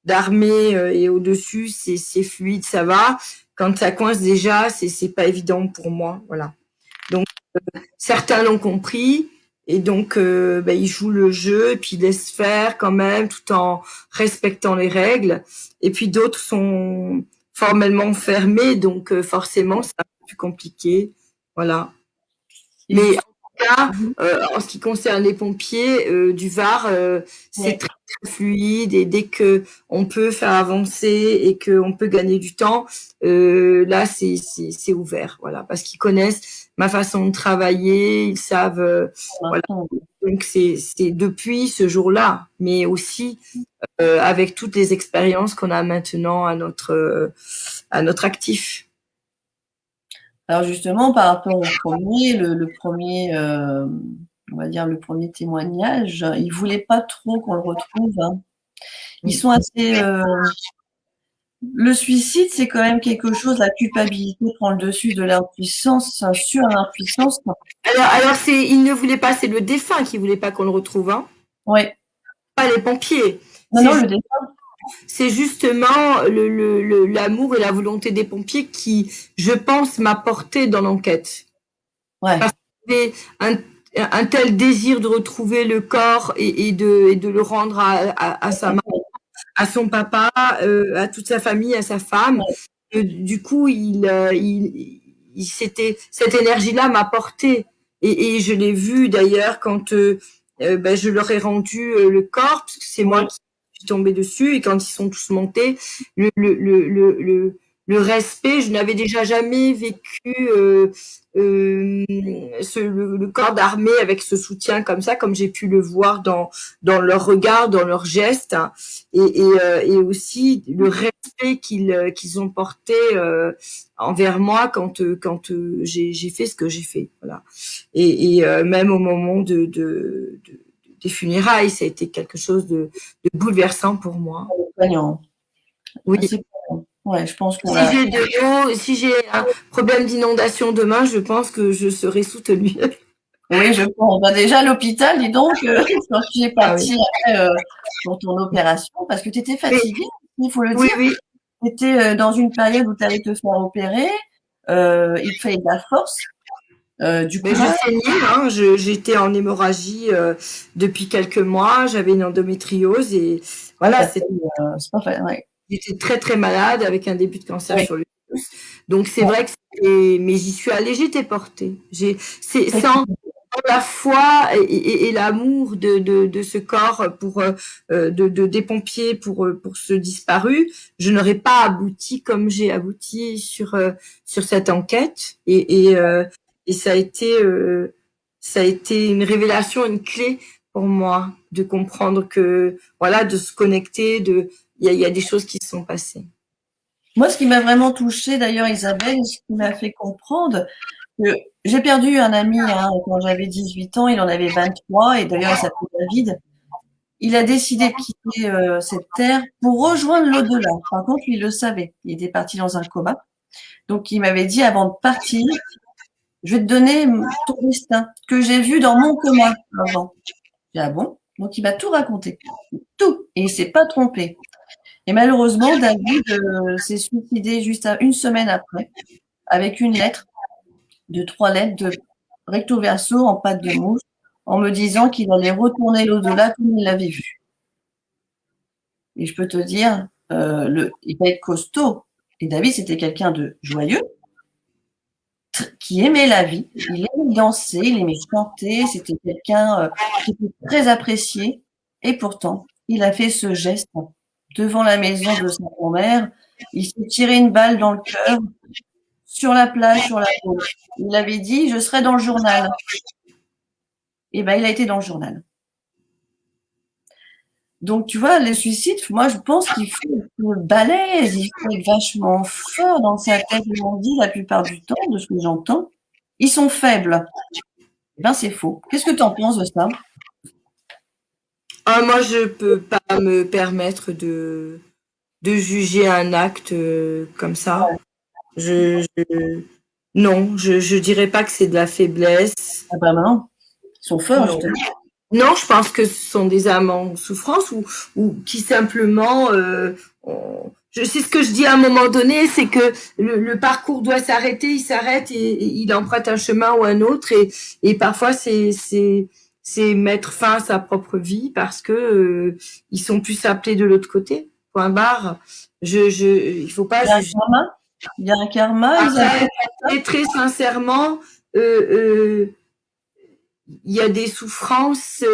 d'armée et au-dessus c'est fluide, ça va. Quand ça coince déjà, c'est pas évident pour moi. Voilà. Donc certains l'ont compris Et donc, il joue le jeu et puis il laisse faire quand même tout en respectant les règles. Et puis d'autres sont formellement fermés, donc forcément, c'est un peu plus compliqué. Voilà. Et Mais en juste, tout cas, mhm, en ce qui concerne les pompiers du Var, c'est ouais. très, très fluide et dès que on peut faire avancer et qu'on peut gagner du temps, là, c'est ouvert. Voilà. Parce qu'ils connaissent ma façon de travailler, ils savent. Voilà. Maintenant, Donc c'est depuis ce jour-là, mais aussi avec toutes les expériences qu'on a maintenant à notre actif. alors justement, par rapport au premier, le premier, on va dire le premier témoignage, ils voulaient pas trop qu'on le retrouve, hein. Ils Mm. sont assez. Le suicide, c'est quand même quelque chose. La culpabilité prend le dessus de l'impuissance sur l'impuissance. Alors il ne voulait pas, c'est le défunt qui voulait pas qu'on le retrouve, hein. Ouais. Pas les pompiers. Non, C'est non, ju- le défunt. c'est justement l'amour et la volonté des pompiers qui, je pense, m'a porté dans l'enquête. Ouais. Parce qu'il y avait un tel désir de retrouver le corps et de le rendre à sa maman, à son papa, à toute sa famille, à sa femme. Du coup, c'était cette énergie-là m'a porté et je l'ai vu d'ailleurs quand je leur ai rendu le corps parce que c'est moi Oui. qui suis tombée dessus et quand ils sont tous montés, le le le le le, le respect, je n'avais déjà jamais vécu le corps d'armée avec ce soutien comme ça, comme j'ai pu le voir dans leur regard, dans leurs gestes, hein, et aussi le respect qu'ils ont porté envers moi quand j'ai fait ce que j'ai fait. Voilà. Et même au moment des funérailles, ça a été quelque chose de bouleversant pour moi. Soignant. Oui. C'est bon. Ouais, je pense qu'on l'a. Si j'ai un problème d'inondation demain, je pense que je serai soutenue. Oui, je pense. Bah, déjà, l'hôpital, dis donc, quand tu es Ah oui. partie après, pour ton opération, parce que tu étais Oui, fatiguée, il faut le oui, dire. oui. Tu étais dans une période où tu allais te faire opérer. Il te fallait de la force, du Mais je courage. saignais, hein, j'étais en hémorragie depuis quelques mois, j'avais une endométriose et Ouais, voilà, c'est pas fait. Ouais. j'étais très très malade avec un début de cancer Ouais. sur l'utérus. Donc c'est Ouais. vrai que mais j'y suis allée, j'étais portée. C'est Ouais. sans la foi et l'amour de ce corps des pompiers pour ce disparu, je n'aurais pas abouti comme j'ai abouti sur cette enquête et ça a été une révélation, une clé pour moi de comprendre que voilà, de se connecter, il y a des choses qui se sont passées. Moi, ce qui m'a vraiment touchée, d'ailleurs, Isabelle, ce qui m'a fait comprendre que j'ai perdu un ami, hein, quand j'avais 18 ans, il en avait 23, et d'ailleurs, il s'appelait David. Il a décidé de quitter cette terre pour rejoindre l'au-delà. Par contre, lui, il le savait. Il était parti dans un coma. Donc, il m'avait dit avant de partir, je vais te donner ton destin que j'ai vu dans mon coma avant. J'ai dit, ah bon? Donc, il m'a tout raconté. Tout. Et il s'est pas trompé. Et malheureusement, David s'est suicidé juste une semaine après, avec une lettre de 3 lettres de recto verso en pâte de mouche, en me disant qu'il allait retourner l'au-delà comme il l'avait vu. Et je peux te dire, il va être costaud. Et David, c'était quelqu'un de joyeux, qui aimait la vie. Il aimait danser, il aimait chanter. C'était quelqu'un qui était très apprécié. Et pourtant, il a fait ce geste devant la maison de sa grand-mère. Il s'est tiré une balle dans le cœur, sur la plage, sur la route. Il avait dit, je serai dans le journal. Et ben, il a été dans le journal. Donc, tu vois, les suicides, moi, je pense qu'il faut être balèze, il faut être vachement fort dans sa tête. Ils m'ont dit la plupart du temps, de ce que j'entends, ils sont faibles. Eh ben, c'est faux. Qu'est-ce que tu en penses de ça? Ah, moi, je peux pas me permettre de juger un acte comme ça. Je non, je dirais pas que c'est de la faiblesse. Ah ben non, ils sont forts, Non. justement. Non, je pense que ce sont des âmes en souffrance ou qui simplement c'est ce que je dis à un moment donné, c'est que le parcours doit s'arrêter, il s'arrête et il emprunte un chemin ou un autre et parfois c'est mettre fin à sa propre vie parce que ils sont plus appelés de l'autre côté. Point barre. Il faut pas Il y a un juger. karma, il y a un karma, ils Après, appellent ça. très sincèrement, euh, il y a des souffrances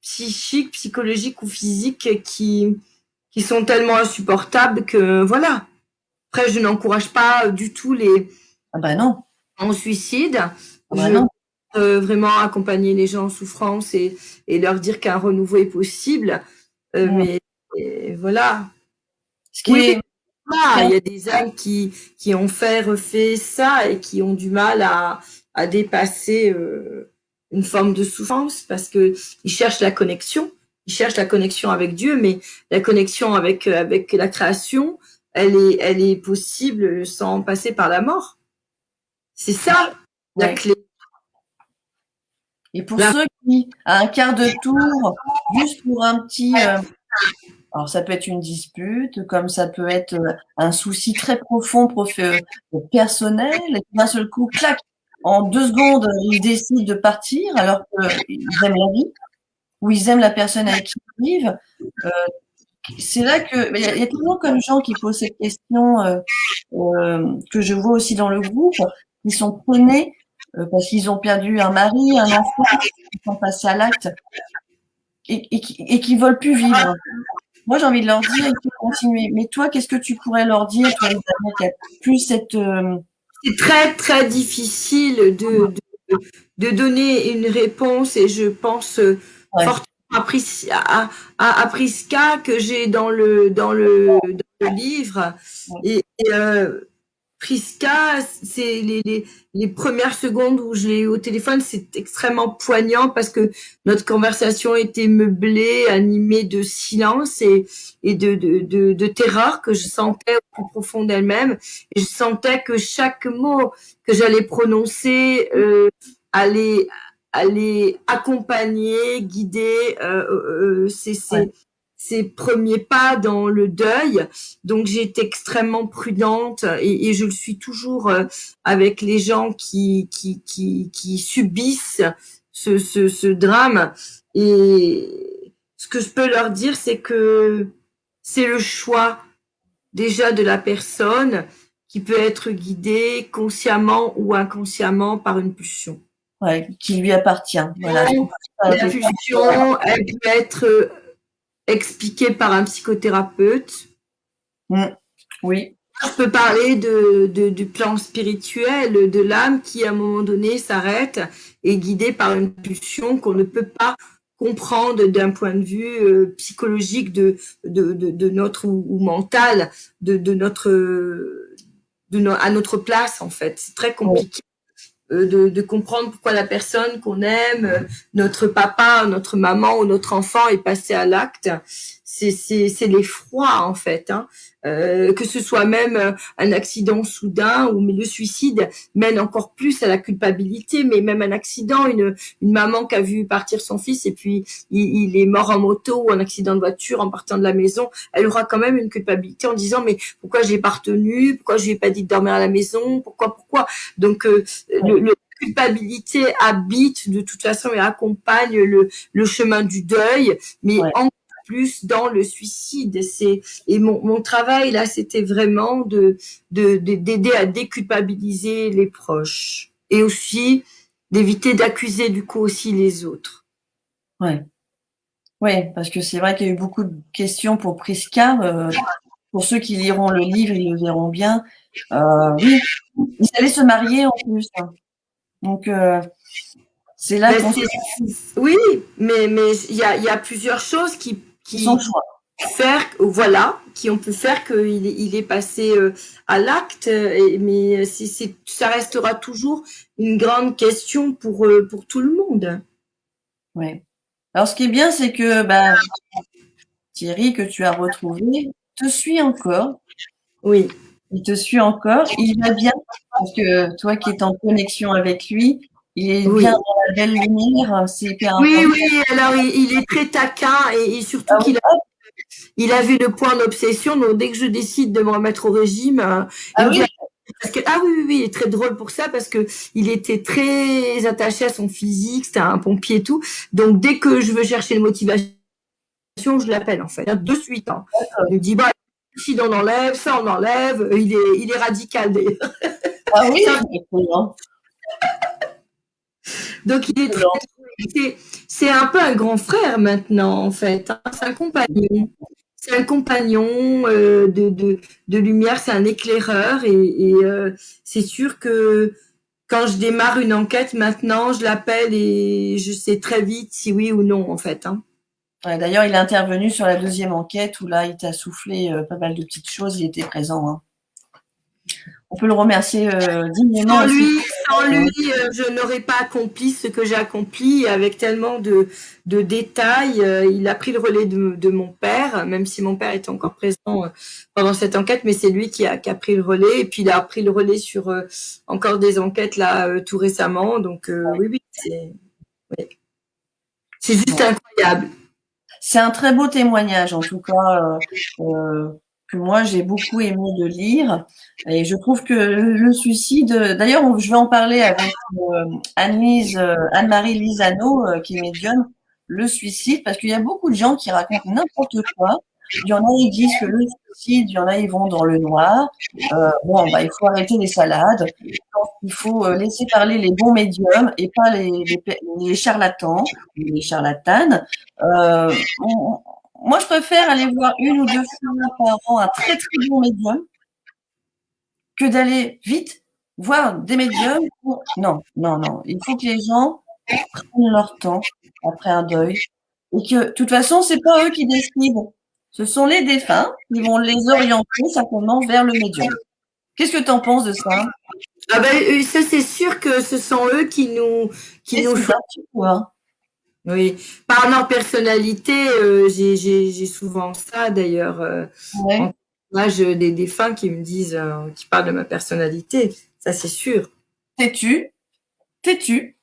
psychiques, psychologiques ou physiques qui sont tellement insupportables que voilà. Après, je n'encourage pas du tout les Ah bah non, en suicide. ah bah Je non. vraiment accompagner les gens en souffrance et leur dire qu'un renouveau est possible. Mm. Mais voilà. Ce qui Oui, est, ce qui est il y a des âmes qui ont fait, refait ça et qui ont du mal à dépasser une forme de souffrance parce que ils cherchent la connexion. Ils cherchent la connexion avec Dieu, mais la connexion avec la création, elle est possible sans passer par la mort. C'est ça la ouais. clé. Et pour La- ceux qui, à un quart de tour, juste pour un petit, alors ça peut être une dispute, comme ça peut être un souci très profond, personnel, et d'un seul coup, clac, en 2 secondes, ils décident de partir alors qu'ils aiment la vie, ou ils aiment la personne avec qui ils vivent. Euh, c'est là que il y a toujours comme gens qui posent cette question que je vois aussi dans le groupe, qui sont peinés parce qu'ils ont perdu un mari, un enfant, ils sont passés à l'acte et qui veulent plus vivre. Moi, j'ai envie de leur dire, il faut continuer. Mais toi, qu'est-ce que tu pourrais leur dire, toi, Isabelle, qui a plus cette C'est très très difficile de donner une réponse et je pense ouais, fortement à Prisca que j'ai dans le livre ouais, et Prisca, c'est les premières secondes où je l'ai eu au téléphone, c'est extrêmement poignant parce que notre conversation était meublée, animée de silence et de terreur que je sentais au plus profond d'elle-même. Et je sentais que chaque mot que j'allais prononcer allait, allait accompagner, guider ouais, ses premiers pas dans le deuil. Donc j'ai été extrêmement prudente et je le suis toujours avec les gens qui subissent ce drame. Et ce que je peux leur dire, c'est que c'est le choix déjà de la personne qui peut être guidée consciemment ou inconsciemment par une pulsion. ouais, qui lui appartient. Voilà. La pulsion, elle peut être expliquée par un psychothérapeute. Mm. Oui, Je peux parler du plan spirituel, de l'âme qui, à un moment donné, s'arrête et est guidée par une pulsion qu'on ne peut pas comprendre d'un point de vue psychologique de notre ou mental, de notre à notre place en fait. C'est très oui, compliqué de comprendre pourquoi la personne qu'on aime, notre papa, notre maman ou notre enfant est passé à l'acte. C'est l'effroi en fait. Hein. Que ce soit même un accident soudain ou mais le suicide mène encore plus à la culpabilité. Mais même un accident, une maman qui a vu partir son fils et puis il est mort en moto ou en accident de voiture en partant de la maison, elle aura quand même une culpabilité en disant mais pourquoi j'ai pas retenu, pourquoi je lui ai pas dit de dormir à la maison, pourquoi. Donc oui, le culpabilité habite de toute façon et accompagne le chemin du deuil, mais ouais, encore plus dans le suicide. Et mon travail là, c'était vraiment d'aider à déculpabiliser les proches et aussi d'éviter d'accuser du coup aussi les autres. ouais. Ouais, parce que c'est vrai qu'il y a eu beaucoup de questions pour Prisca. Pour ceux qui liront le livre, ils le verront bien. Oui, ils allaient se marier en plus, hein. Donc, c'est là Ben, qu'on oui, mais il y a plusieurs choses c'est son qui choix. faire, voilà, qui ont pu faire qu'il est passé à l'acte, mais ça restera toujours une grande question pour tout le monde. Ouais. Alors, ce qui est bien, c'est que bah, Thierry, que tu as retrouvé, te suit encore. Oui, Il te suit encore. Il va bien, parce que toi qui es en connexion avec lui, il est oui. bien dans la belle lumière. C'est hyper Oui, important. oui, alors il est très taquin et surtout Ah oui, hop, il a vu le point d'obsession, donc dès que je décide de me remettre au régime, il ah me dit oui, Parce que, ah oui, oui, oui, il est très drôle pour ça parce que il était très attaché à son physique, c'était un pompier et tout. Donc, dès que je veux chercher une motivation, je l'appelle, en fait, de suite, hein. Il me dit, bah, si on enlève, ça on enlève. Il est radical, d'ailleurs. Ah oui, Ça, excellent. donc, il est très, Excellent. c'est un peu un grand frère maintenant, en fait, hein. C'est un compagnon. C'est un compagnon de lumière, c'est un éclaireur et c'est sûr que quand je démarre une enquête maintenant, je l'appelle et je sais très vite si oui ou non en fait, hein. Ouais, d'ailleurs, il est intervenu sur la deuxième enquête où là, il t'a soufflé pas mal de petites choses. Il était présent, hein. On peut le remercier dignement Sans aussi. lui, sans lui, je n'aurais pas accompli ce que j'ai accompli avec tellement de détails. Il a pris le relais de mon père, même si mon père était encore présent pendant cette enquête, mais c'est lui qui a pris le relais. Et puis il a pris le relais sur encore des enquêtes là tout récemment. Donc oui, oui, c'est juste Bon. incroyable. C'est un très beau témoignage, en tout cas, que moi j'ai beaucoup aimé de lire. Et je trouve que le suicide, d'ailleurs, je vais en parler avec Anne-Marie Lisano, qui est médium, le suicide, parce qu'il y a beaucoup de gens qui racontent n'importe quoi. Il y en a, ils disent que le suicide, il y en a, ils vont dans le noir. Bon, bah, il faut arrêter les salades. Il faut laisser parler les bons médiums et pas les charlatans, les charlatanes. Euh, moi, je préfère aller voir une ou deux fois par an un très très bon médium que d'aller vite voir des médiums. Non, non, non. Il faut que les gens prennent leur temps après un deuil et que, de toute façon, c'est pas eux qui décident. Ce sont les défunts qui vont les orienter certainement vers le médium. Qu'est-ce que tu en penses de ça? Ah ben, ça c'est sûr que ce sont eux qui nous Décide, choisissent. hein, tu vois. Oui, par leur personnalité, j'ai souvent ça d'ailleurs. Ouais. Entourage des défunts qui me disent, qui parlent de ma personnalité, ça c'est sûr. Têtu, têtu,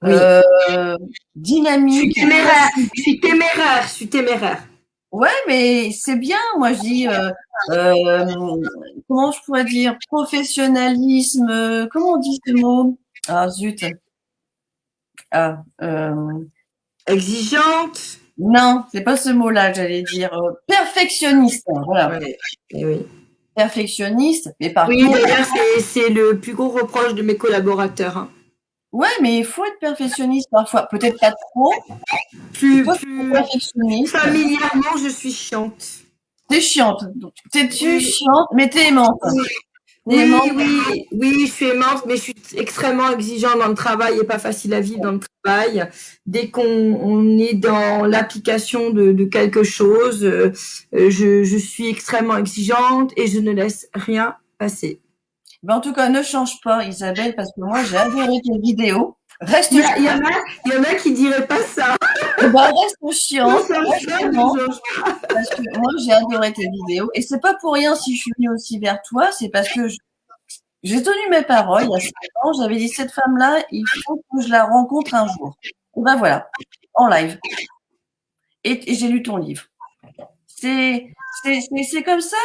Oui, euh, dynamique, facile. je suis téméraire, je suis téméraire. Ouais, mais c'est bien. Moi, je dis, comment je pourrais dire, professionnalisme. Comment on dit ce mot? Ah zut. Ah, Exigeante. non, c'est pas ce mot-là que j'allais dire. Perfectionniste. Voilà, Ouais, et oui. perfectionniste. Mais par Oui, contre, d'ailleurs, c'est le plus gros reproche de mes collaborateurs, hein. ouais, mais il faut être perfectionniste parfois. Peut-être pas trop. Et Plus, toi, tu es plus perfectionniste. familièrement, je suis chiante. T'es chiante. T'es-tu Oui, chiante, mais t'es aimante. T'es oui, aimante. oui, oui, je suis aimante, mais je suis extrêmement exigeante dans le travail et pas facile à vivre dans le travail. Dès qu'on est dans l'application de quelque chose, je suis extrêmement exigeante et je ne laisse rien passer. Mais en tout cas, ne change pas, Isabelle, parce que moi, j'ai adoré tes vidéos. Reste, Il y en a qui diraient pas ça. eh ben, reste Ne chiante, change pas, ne vraiment, change parce que moi, j'ai adoré tes vidéos. Et c'est pas pour rien si je suis venue aussi vers toi, c'est parce que j'ai tenu mes paroles il y a 5 ans. J'avais dit, cette femme-là, il faut que je la rencontre un jour. Et ben voilà, en live. Et j'ai lu ton livre. C'est comme ça.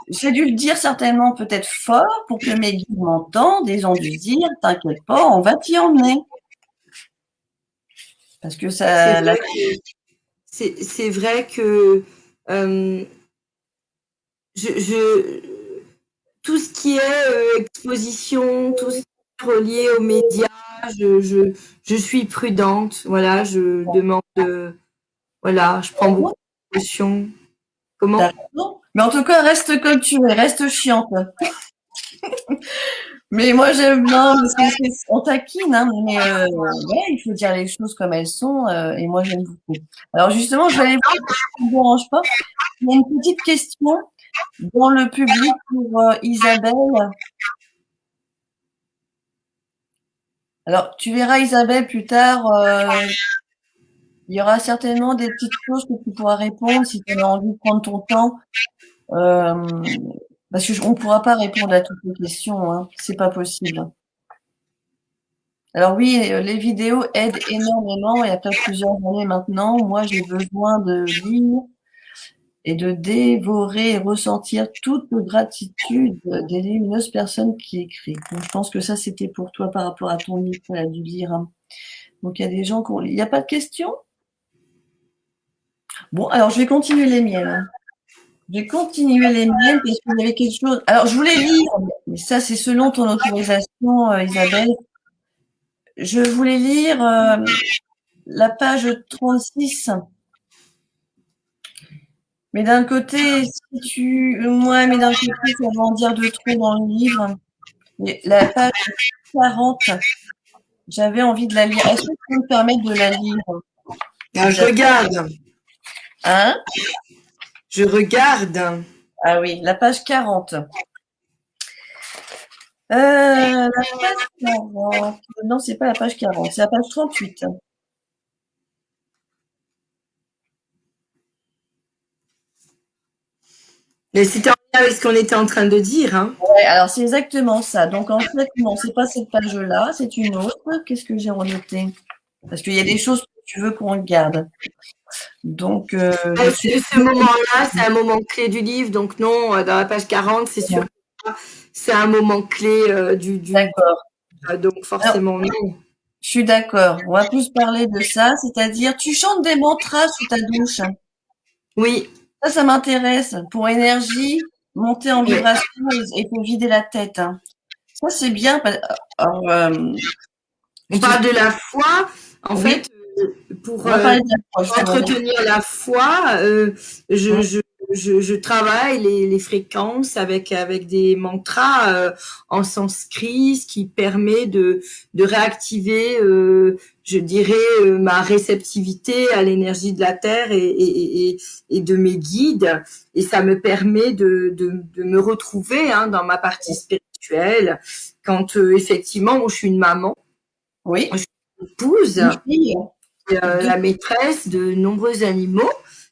J'ai dû le dire certainement peut-être fort pour que mes guides m'entendent. Et ils ont dû se dire, t'inquiète pas, on va t'y emmener. Parce que C'est ça, vrai que, c'est vrai que euh, je, tout ce qui est exposition, tout ce qui est relié aux médias, je suis prudente. Voilà, je demande, voilà, je prends beaucoup de précautions. t'as Comment? raison. Mais en tout cas, reste comme tu es, reste chiante. Mais moi, j'aime bien, parce que on taquine, hein, mais ouais, il faut dire les choses comme elles sont, et moi, j'aime beaucoup. Alors justement, je vais aller voir si ça ne te dérange pas. Il y a une petite question dans le public pour Isabelle. Alors, tu verras Isabelle plus tard, il y aura certainement des petites choses que tu pourras répondre si tu as envie de prendre ton temps, euh, parce que on ne pourra pas répondre à toutes les questions, hein, c'est pas possible. Alors oui, les vidéos aident énormément et après plusieurs années maintenant, moi j'ai besoin de lire et de dévorer et ressentir toute gratitude des lumineuses personnes qui écrivent. Donc, je pense que ça, c'était pour toi par rapport à ton livre, elle a dû lire. Hein. Donc, il y a des gens qui ont... Il n'y a pas de questions? Bon, alors, je vais continuer les miennes. Hein. Je vais continuer les miennes parce qu'il y avait quelque chose... Alors, je voulais lire, mais ça, c'est selon ton autorisation, Isabelle. Je voulais lire la page 36. Mais d'un côté, si tu... Ouais, mais d'un côté, ça va en dire de trop dans le livre. Mais la page 40, j'avais envie de la lire. Est-ce que tu peux me permettre de la lire? Je regarde. Hein? Je regarde. Ah oui, la page 40. La page 40. Non, c'est pas la page 40, c'est la page 38. Mais c'était en lien avec ce qu'on était en train de dire. Hein. Ouais, alors c'est exactement ça. Donc en fait, non, c'est pas cette page-là, c'est une autre. Qu'est-ce que j'ai renoté? Parce qu'il y a des choses que tu veux qu'on garde. Donc, ce moment-là, c'est un moment clé du livre. Donc non, dans la page 40, c'est sûr que c'est un moment clé du d'accord. Donc forcément, alors, non. Je suis d'accord. On va plus parler de ça, c'est-à-dire tu chantes des mantras sous ta douche. Oui. Ça m'intéresse. Pour énergie, monter en vibration et te vider la tête. Hein. Ça, c'est bien. Alors, on parle de la foi. En oui. fait, pour entretenir la foi, je travaille les fréquences avec des mantras en sanskrit, ce qui permet de réactiver, je dirais, ma réceptivité à l'énergie de la terre et de mes guides. Et ça me permet de me retrouver hein, dans ma partie spirituelle quand effectivement, je suis une maman. Oui. Je suis une épouse. La maîtresse de nombreux animaux.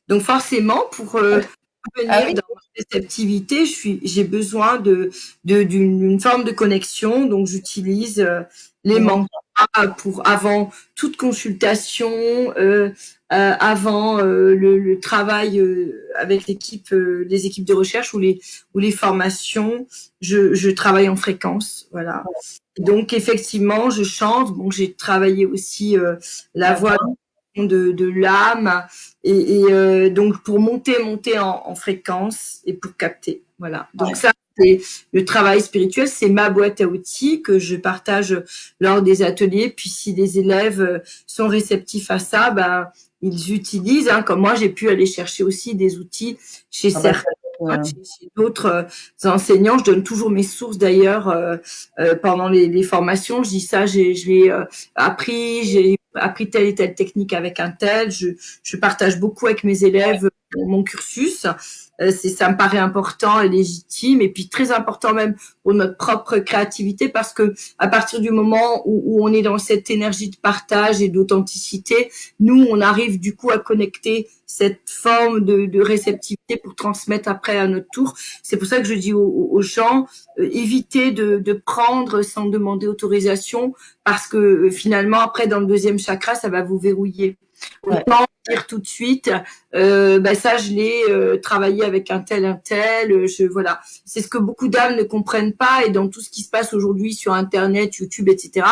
Donc forcément, pour venir dans ma réceptivité, j'ai besoin d'une forme de connexion. Donc j'utilise les mantras pour avant toute consultation, avant le travail avec les équipes de recherche ou les formations. Je travaille en fréquence, voilà. Donc effectivement, je chante. Bon, j'ai travaillé aussi la voix de l'âme et donc pour monter en fréquence et pour capter. Voilà. Donc ça, c'est le travail spirituel, c'est ma boîte à outils que je partage lors des ateliers. Puis si les élèves sont réceptifs à ça, ben ils utilisent. Hein, comme moi, j'ai pu aller chercher aussi des outils chez certains. Chez d'autres enseignants, je donne toujours mes sources d'ailleurs pendant les formations. Je dis ça, je l'ai appris, j'ai appris telle et telle technique avec un tel. Je partage beaucoup avec mes élèves mon cursus. Ça me paraît important et légitime et puis très important même pour notre propre créativité parce que à partir du moment où on est dans cette énergie de partage et d'authenticité, nous on arrive du coup à connecter cette forme de réceptivité pour transmettre après à notre tour. C'est pour ça que je dis aux gens, évitez de prendre sans demander autorisation parce que finalement après dans le deuxième chakra ça va vous verrouiller. Autant dire tout de suite, ça je l'ai travaillé avec un tel, voilà. C'est ce que beaucoup d'âmes ne comprennent pas et dans tout ce qui se passe aujourd'hui sur Internet, YouTube, etc.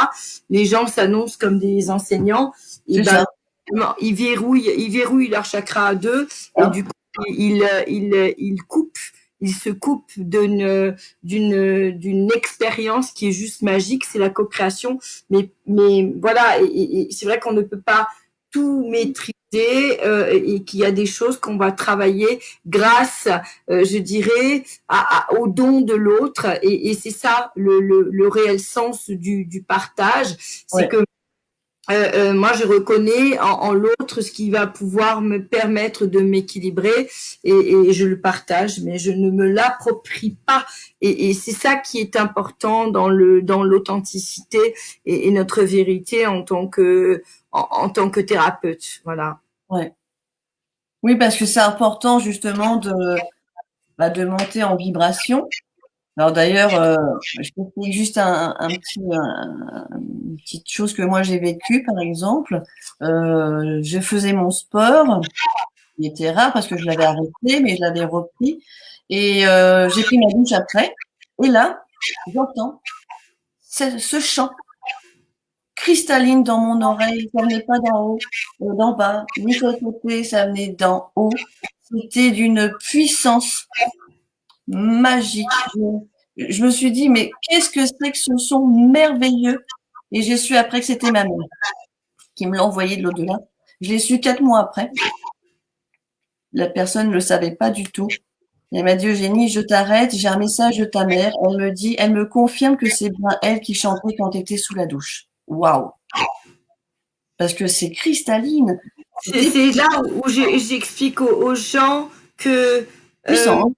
Les gens s'annoncent comme des enseignants et ils verrouillent leur chakra à deux et du coup ils coupent. Ils se coupent d'une expérience qui est juste magique, c'est la co-création. Mais voilà, et c'est vrai qu'on ne peut pas tout maîtriser et qu'il y a des choses qu'on va travailler grâce, je dirais, au don de l'autre. Et c'est ça le réel sens du partage, c'est que moi, je reconnais en l'autre ce qui va pouvoir me permettre de m'équilibrer et je le partage, mais je ne me l'approprie pas. Et c'est ça qui est important dans l'authenticité et notre vérité en tant que thérapeute. Voilà. Ouais. Oui, parce que c'est important justement de monter en vibration. Alors d'ailleurs, je peux dire juste une petite chose que moi j'ai vécue, par exemple. Je faisais mon sport qui était rare parce que je l'avais arrêté, mais je l'avais repris. Et j'ai pris ma douche après. Et là, j'entends ce chant cristalline dans mon oreille. Ça venait pas d'en haut, d'en bas, ni sur le côté, ça venait d'en haut. C'était d'une puissance magique. Je me suis dit, mais qu'est-ce que c'est que ce son merveilleux? Et j'ai su après que c'était ma mère qui me l'a envoyé de l'au-delà. Je l'ai su 4 mois après. La personne ne le savait pas du tout. Elle m'a dit, Eugénie, je t'arrête, j'ai un message de ta mère. Elle me confirme que c'est bien elle qui chantait quand tu étais sous la douche. Waouh! Parce que c'est cristalline. C'est là où j'explique aux gens que Puissant, hein.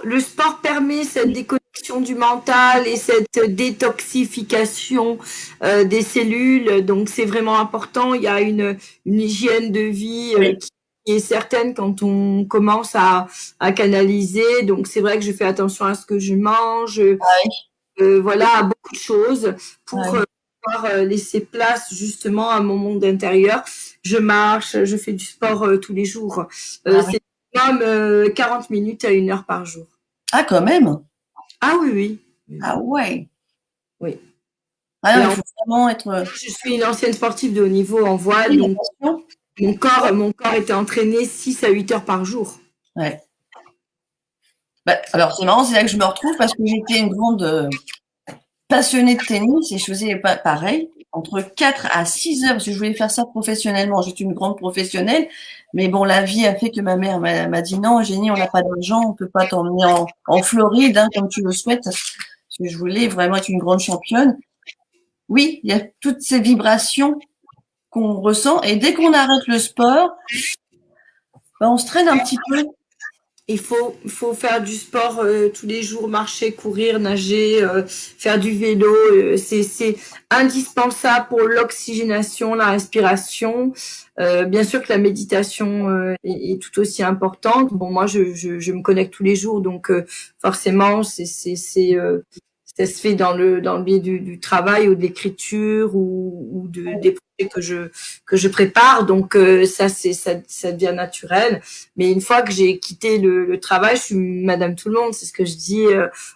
le sport permet cette déconnexion du mental et cette détoxification des cellules. Donc c'est vraiment important. Il y a une hygiène de vie Oui. qui est certaine quand on commence à canaliser. Donc c'est vrai que je fais attention à ce que je mange. Ah oui. Voilà, à beaucoup de choses pour Ah oui. pouvoir laisser place justement à mon monde intérieur. Je marche, je fais du sport tous les jours. Ah oui. C'est minimum 40 minutes à 1 heure par jour. Ah, quand même. Ah oui, oui. Ah ouais. Oui. Ah Et non, il faut vraiment être. je suis une ancienne sportive de haut niveau en voile, Oui, donc attention. mon corps était entraîné 6 à 8 heures par jour. Ouais. Bah, alors, c'est marrant, c'est là que je me retrouve parce que j'étais une grande passionnée de tennis et je faisais pareil, entre 4 à 6 heures, parce que je voulais faire ça professionnellement. J'étais une grande professionnelle, mais bon, la vie a fait que ma mère m'a dit non, Eugénie, on n'a pas d'argent, on peut pas t'emmener en Floride, hein, comme tu le souhaites, parce que je voulais vraiment être une grande championne. Oui, il y a toutes ces vibrations qu'on ressent et dès qu'on arrête le sport, ben, on se traîne un petit peu. Il faut faire du sport tous les jours, marcher, courir, nager, faire du vélo. C'est indispensable pour l'oxygénation, la respiration. Bien sûr que la méditation est tout aussi importante. Bon, moi, je me connecte tous les jours, donc forcément, ça se fait dans le biais du travail ou de l'écriture ou des projets que je prépare. Donc ça devient naturel. Mais une fois que j'ai quitté le travail, je suis Madame Tout le Monde. C'est ce que je dis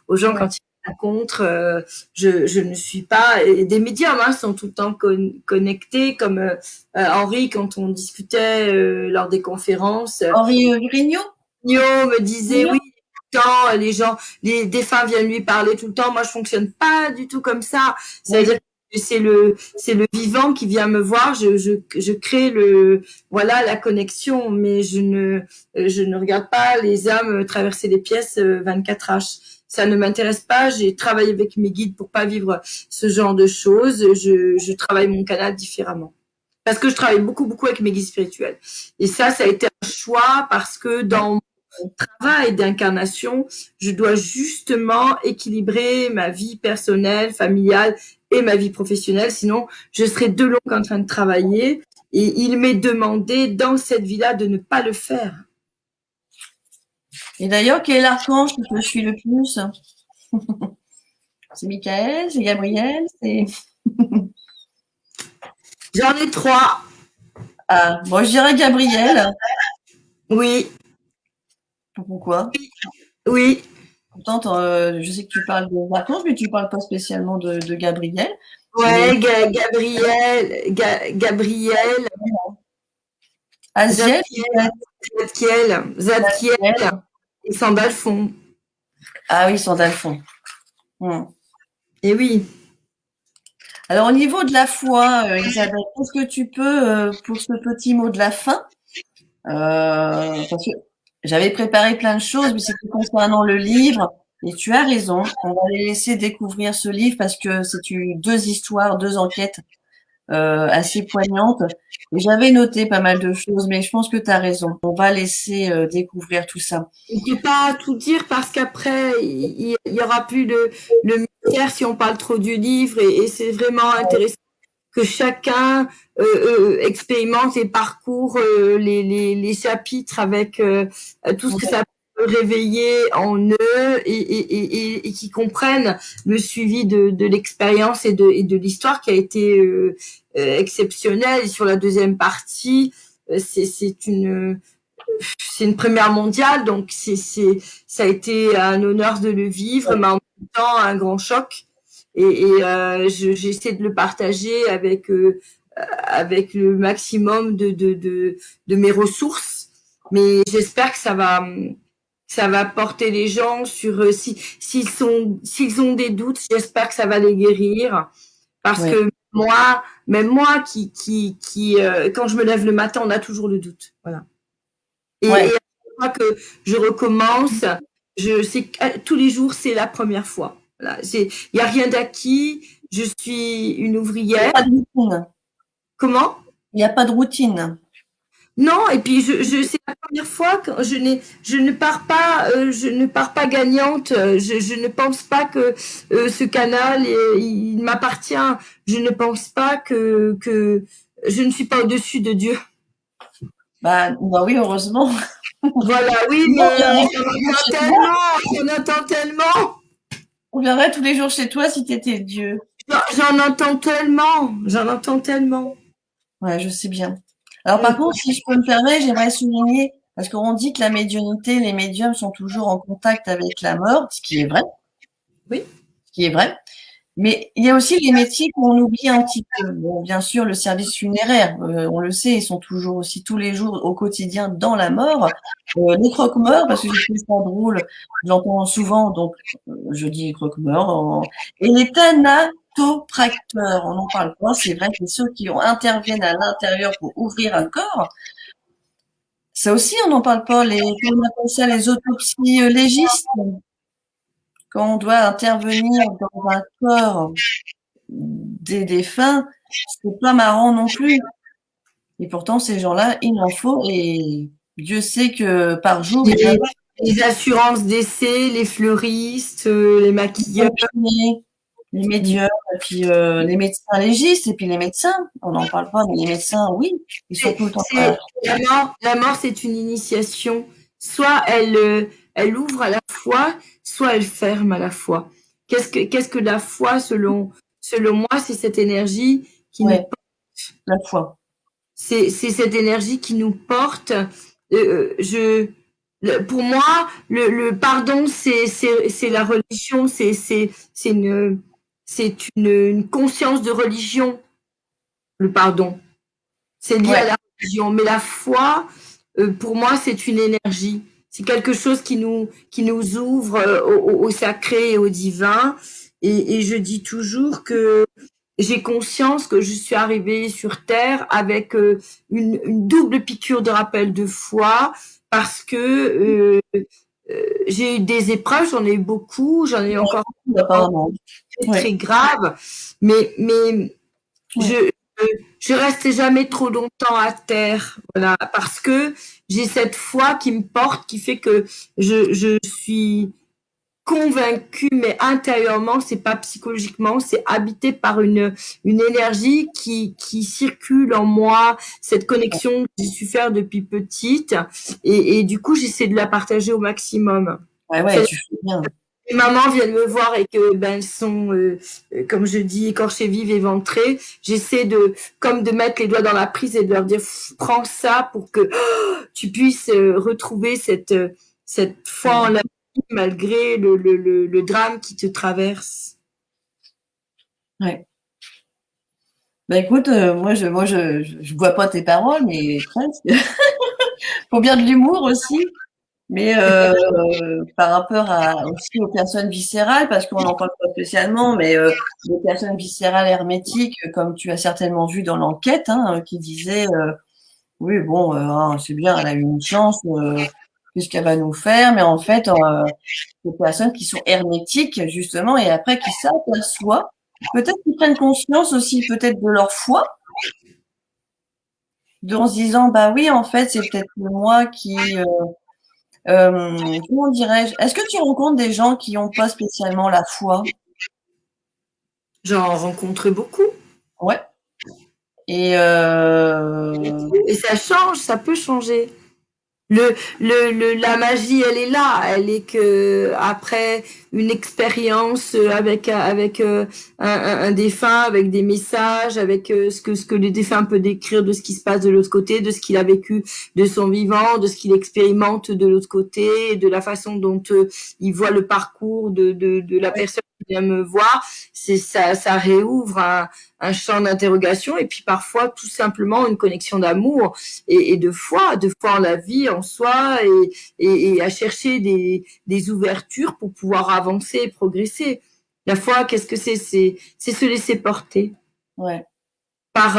aux gens quand ils me rencontrent. Je ne suis pas. Et des médiums sont tout le temps connectés, comme Henri quand on discutait lors des conférences. Henri Grignon? Nio me disait oui. Les gens, les défunts viennent lui parler tout le temps. Moi, je fonctionne pas du tout comme ça. C'est-à-dire que c'est le vivant qui vient me voir. Je crée voilà, la connexion, mais je ne regarde pas les âmes traverser les pièces 24H. Ça ne m'intéresse pas. J'ai travaillé avec mes guides pour pas vivre ce genre de choses. Je travaille mon canal différemment. Parce que je travaille beaucoup avec mes guides spirituels. Et ça a été un choix parce que dans travail d'incarnation, je dois justement équilibrer ma vie personnelle, familiale et ma vie professionnelle. Sinon, je serais de longue en train de travailler. Et il m'est demandé dans cette vie-là de ne pas le faire. Et d'ailleurs, quel est l'archange qui te suit le plus? C'est Michael, c'est Gabriel, c'est. J'en ai 3. Ah, moi je dirais Gabriel. Oui. Pourquoi? Oui. Pourtant, je sais que tu parles de vacances, mais tu parles pas spécialement de Gabriel. Ouais, Mais Gabriel, Aziel, Zadkiel et Sandalphon. ah oui, Sandalphon. Et oui. Alors, au niveau de la foi, Isabelle, qu'est-ce que tu peux, pour ce petit mot de la fin, parce que j'avais préparé plein de choses, mais c'était concernant le livre, et tu as raison, on va les laisser découvrir ce livre parce que c'est deux histoires, deux enquêtes assez poignantes. Et j'avais noté pas mal de choses, mais je pense que tu as raison. On va laisser découvrir tout ça. On ne peut pas tout dire parce qu'après, il y aura plus le mystère si on parle trop du livre et c'est vraiment intéressant que chacun expérimente et parcourt les chapitres avec tout ce que ça peut réveiller en eux et qui comprennent le suivi de l'expérience et de l'histoire qui a été exceptionnelle. Et sur la deuxième partie, c'est une première mondiale, donc ça a été un honneur de le vivre, mais en même temps un grand choc. J'essaie de le partager avec le maximum de mes ressources. Mais j'espère que ça va porter les gens sur s'ils ont des doutes, j'espère que ça va les guérir. Parce Oui, que même moi quand je me lève le matin, on a toujours le doute. Voilà. Et ouais, à chaque fois que je recommence, je sais que tous les jours, c'est la première fois. Voilà. Il n'y a rien d'acquis. Je suis une il n'y a ouvrière. pas de routine. Comment? Il n'y a pas de routine. Non, et puis c'est la première fois que je ne pars pas gagnante. Je ne pense pas que ce canal il m'appartient. Je ne pense pas que je ne suis pas au-dessus de Dieu. Bah oui, heureusement. Voilà, oui, Sinon, mais on j'en entends tellement, viendrait tous les jours chez toi si tu étais Dieu. j'en entends tellement, j'en entends tellement. Ouais, je sais bien. Alors par Mm. contre, si je peux me permettre, j'aimerais souligner, parce qu'on dit que la médiumnité, les médiums sont toujours en contact avec la mort, ce qui est vrai, Oui, ce qui est vrai. Mais il y a aussi les métiers qu'on oublie un petit peu. Bon, bien sûr, le service funéraire, on le sait, ils sont toujours aussi tous les jours au quotidien dans la mort. Les croque-morts, parce que je trouve ça drôle, j'entends souvent, donc je dis croque-morts. Et les thanatopracteurs, on n'en parle pas, c'est vrai que ceux qui interviennent à l'intérieur pour ouvrir un corps, ça aussi, on n'en parle pas. Comment on appelle ça, les autopsies légistes, quand on doit intervenir dans un corps des défunts, c'est pas marrant non plus. Et pourtant, ces gens-là, il en faut, et Dieu sait que par jour, il y en a les, les assurances d'essai, les fleuristes, les les maquilleurs. infirmiers, les médiums, et puis les médecins légistes, et puis les médecins. On n'en parle pas, mais les médecins, oui, ils sont tout le temps là. La mort, c'est une initiation. Soit elle ouvre à la fois, soit elle ferme à la fois. Qu'est-ce que la foi, selon moi, c'est cette énergie qui nous Ouais, la foi. c'est cette énergie qui nous porte. Pour moi, le pardon, c'est la religion, c'est une conscience de religion, le pardon. C'est lié à Ouais, la religion. Mais la foi, pour moi, c'est une énergie. C'est quelque chose qui nous ouvre au sacré et au divin. Et je dis toujours que j'ai conscience que je suis arrivée sur Terre avec une double piqûre de rappel de foi parce que j'ai eu des épreuves, j'en ai eu beaucoup, j'en ai eu encore apparemment. très, Ouais, très graves, mais ouais. je, je reste jamais trop longtemps à terre, voilà, parce que j'ai cette foi qui me porte, qui fait que je suis convaincue, mais intérieurement, c'est pas psychologiquement, c'est habité par une énergie qui circule en moi, cette connexion que j'ai su faire depuis petite, et du coup, j'essaie de la partager au maximum. Ouais, ouais, tu fais bien. Les mamans viennent me voir et que ben elles sont, comme je dis, écorchées vives, éventrées. J'essaie comme de mettre les doigts dans la prise et de leur dire prends ça pour que tu puisses retrouver cette foi en la vie malgré le drame qui te traverse. Ouais. Bah écoute, je vois pas tes paroles, mais presque. Faut bien de l'humour aussi. Mais par rapport aussi aux personnes viscérales, parce qu'on n'en parle pas spécialement, mais les personnes viscérales hermétiques, comme tu as certainement vu dans l'enquête, hein, qui disait oui, bon, c'est bien, elle a eu une chance, qu'est-ce qu'elle va nous faire? Mais en fait, les personnes qui sont hermétiques, justement, et après qui s'aperçoivent, peut-être qu'ils prennent conscience aussi peut-être de leur foi, en se disant, bah oui, en fait, c'est peut-être moi qui comment dirais-je? Est-ce que tu rencontres des gens qui ont pas spécialement la foi? J'en rencontre beaucoup. Ouais. Et Et ça change, ça peut changer. La magie, elle est là. Elle est que après une expérience avec un défunt, avec des messages, avec ce que le défunt peut décrire de ce qui se passe de l'autre côté, de ce qu'il a vécu de son vivant, de ce qu'il expérimente de l'autre côté, de la façon dont il voit le parcours de la Oui, personne qui vient me voir. C'est ça, ça réouvre un champ d'interrogation et puis parfois tout simplement une connexion d'amour et de foi en la vie, en soi, et à chercher des ouvertures pour pouvoir avancer et progresser. La foi, qu'est-ce que c'est? C'est se laisser porter ouais, par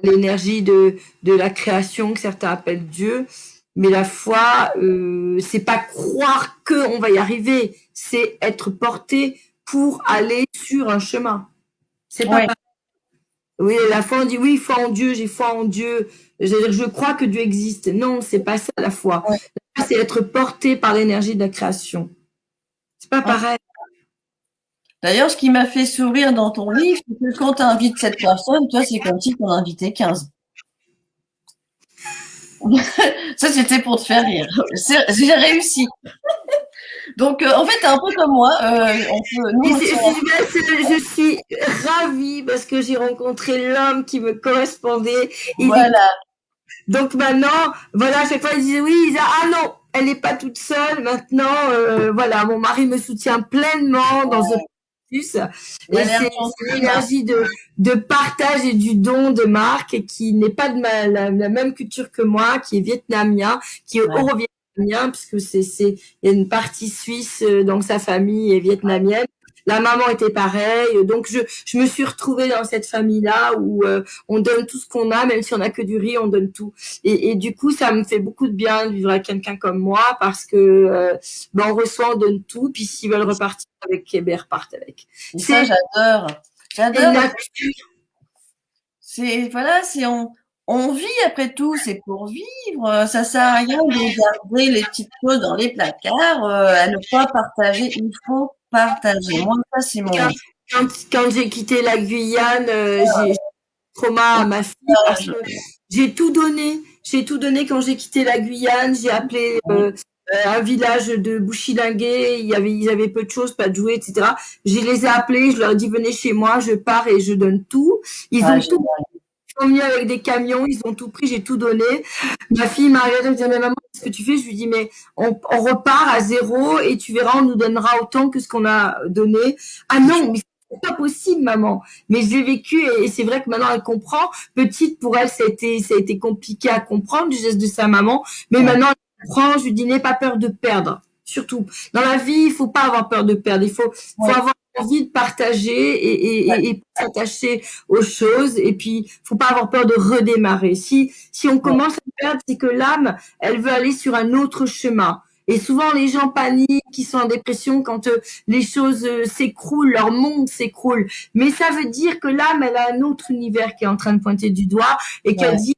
l'énergie de la création que certains appellent Dieu. Mais la foi, c'est pas croire qu'on va y arriver, c'est être porté pour aller sur un chemin. C'est pas ouais, pareil. Oui, la foi, on dit oui, foi en Dieu, j'ai foi en Dieu. C'est-à-dire, je crois que Dieu existe. Non, c'est pas ça la foi. ouais. La foi, c'est être porté par l'énergie de la création. C'est pas Hein. pareil. D'ailleurs, ce qui m'a fait sourire dans ton livre, c'est que quand tu invites cette personne, toi, c'est comme si tu en invitais 15. Ça, c'était pour te faire rire. J'ai réussi. Donc, en fait, t'es un peu comme moi. Nous, on tient. Je suis ravie parce que j'ai rencontré l'homme qui me correspondait. Il est... Voilà. Donc maintenant, voilà, à chaque fois, ils disaient oui, ils disaient, ah non, elle n'est pas toute seule. Maintenant, voilà, mon mari me soutient pleinement dans ce processus. Il a Et l'air c'est gentil, Marc. l'énergie de partage et du don de Marc, qui n'est pas de la même culture que moi, qui est vietnamien, qui est Ouais, euro-vietnamien, puisque il y a une partie suisse dans sa famille et vietnamienne. La maman était pareille, donc je me suis retrouvée dans cette famille-là où on donne tout ce qu'on a, même si on a que du riz, on donne tout. Et du coup, ça me fait beaucoup de bien de vivre avec quelqu'un comme moi parce que on reçoit, on donne tout, puis s'ils veulent repartir avec, eh bien, repartent avec. et ça, C'est j'adore. une J'adore parce que nature. voilà, on vit après tout, c'est pour vivre. Ça sert à rien de garder les petites choses dans les placards, à ne pas partager. Il faut partager. Moi, ça, c'est Quand, mon. quand j'ai quitté la Guyane, j'ai trauma à ma fille parce que j'ai tout donné. J'ai tout donné quand j'ai quitté la Guyane. J'ai appelé un village de Bouchilingué. Ils avaient peu de choses, pas de jouets, etc. Je les ai appelés. Je leur ai dit venez chez moi, je pars et je donne tout. Ils Ah, ont tout. Ils sont venus avec des camions, ils ont tout pris, j'ai tout donné. Ma fille m'a regardé, elle me dit mais maman, qu'est-ce que tu fais? Je lui dis mais on repart à zéro et tu verras, on nous donnera autant que ce qu'on a donné. Ah non, mais c'est pas possible, maman. Mais je l'ai vécu et c'est vrai que maintenant elle comprend. Petite, pour elle, ça a été compliqué à comprendre du geste de sa maman. Mais ouais, maintenant, elle comprend. Je lui dis, n'aie pas peur de perdre. Surtout. Dans la vie, il faut pas avoir peur de perdre. Il faut ouais, avoir envie de partager ouais, et s'attacher aux choses. Et puis, faut pas avoir peur de redémarrer. Si on ouais, commence à perdre, c'est que l'âme, elle veut aller sur un autre chemin. Et souvent, les gens paniquent, qui sont en dépression quand les choses s'écroulent, leur monde s'écroule. Mais ça veut dire que l'âme, elle a un autre univers qui est en train de pointer du doigt et qu'elle ouais, dit,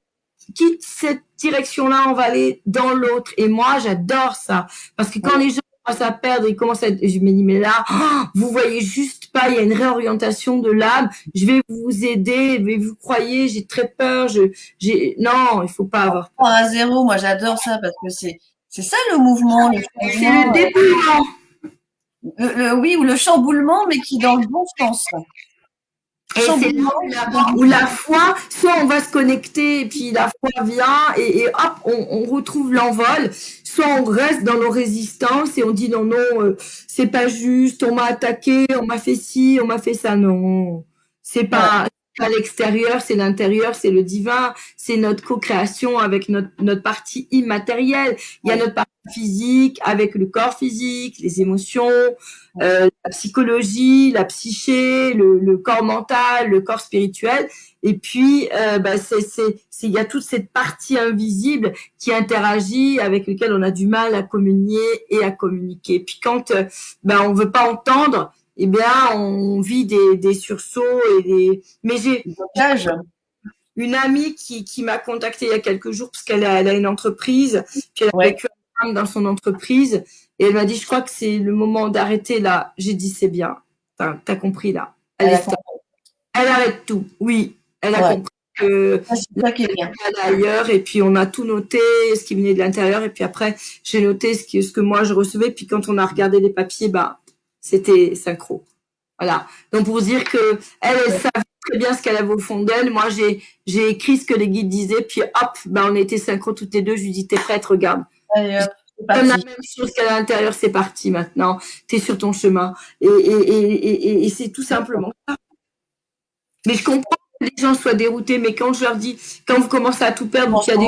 quitte cette direction-là, on va aller dans l'autre. Et moi, j'adore ça. Parce que quand ouais. les gens commencent à perdre, ils commencent à... Je me dis, mais là, vous voyez juste pas, il y a une réorientation de l'âme. Je vais vous aider, mais vous croyez, j'ai très peur. Non, il faut pas avoir peur. À zéro, moi, j'adore ça parce que c'est ça le mouvement, le C'est le changement, dépouillement. oui, ou le chamboulement, mais qui est dans le bon sens. Et c'est là Chamboulement, où la foi, soit on va se connecter et puis la foi vient et hop, on retrouve l'envol, soit on reste dans nos résistances et on dit non, non, c'est pas juste, on m'a attaqué, on m'a fait ci, on m'a fait ça. Non, ouais, c'est pas l'extérieur, c'est l'intérieur, c'est le divin, c'est notre co-création avec notre partie immatérielle. Il y a ouais, notre partie physique avec le corps physique, les émotions, la psychologie, la psyché, le corps mental, le corps spirituel. Et puis, il y a toute cette partie invisible qui interagit, avec laquelle on a du mal à communier et à communiquer. Et puis quand on veut pas entendre, eh bien, on vit des sursauts et des. Mais j'ai blocage. une amie qui m'a contactée il y a quelques jours parce qu'elle a une entreprise, puis elle a Ouais, vécu un drame dans son entreprise et elle m'a dit je crois que c'est le moment d'arrêter là. J'ai dit c'est bien, t'as compris là. elle Allez a stop. compris. Elle arrête tout. Oui, elle a Ouais. compris. C'est ça qui est bien. Ailleurs, et puis on a tout noté, ce qui venait de l'intérieur, et puis après j'ai noté ce que moi je recevais, puis quand on a regardé les papiers, bah c'était synchro. Voilà. Donc pour dire que elle savait très bien ce qu'elle avait au fond d'elle. Moi j'ai écrit ce que les guides disaient, puis hop, bah on était synchro toutes les deux. Je lui dis t'es prête, regarde. Allez, hop, c'est Comme la parti. même chose qu'à l'intérieur, c'est parti maintenant. T'es sur ton chemin. Et c'est tout simplement ça. Mais je comprends que les gens soient déroutés, mais quand je leur dis, quand vous commencez à tout perdre, ou qu'il y a des...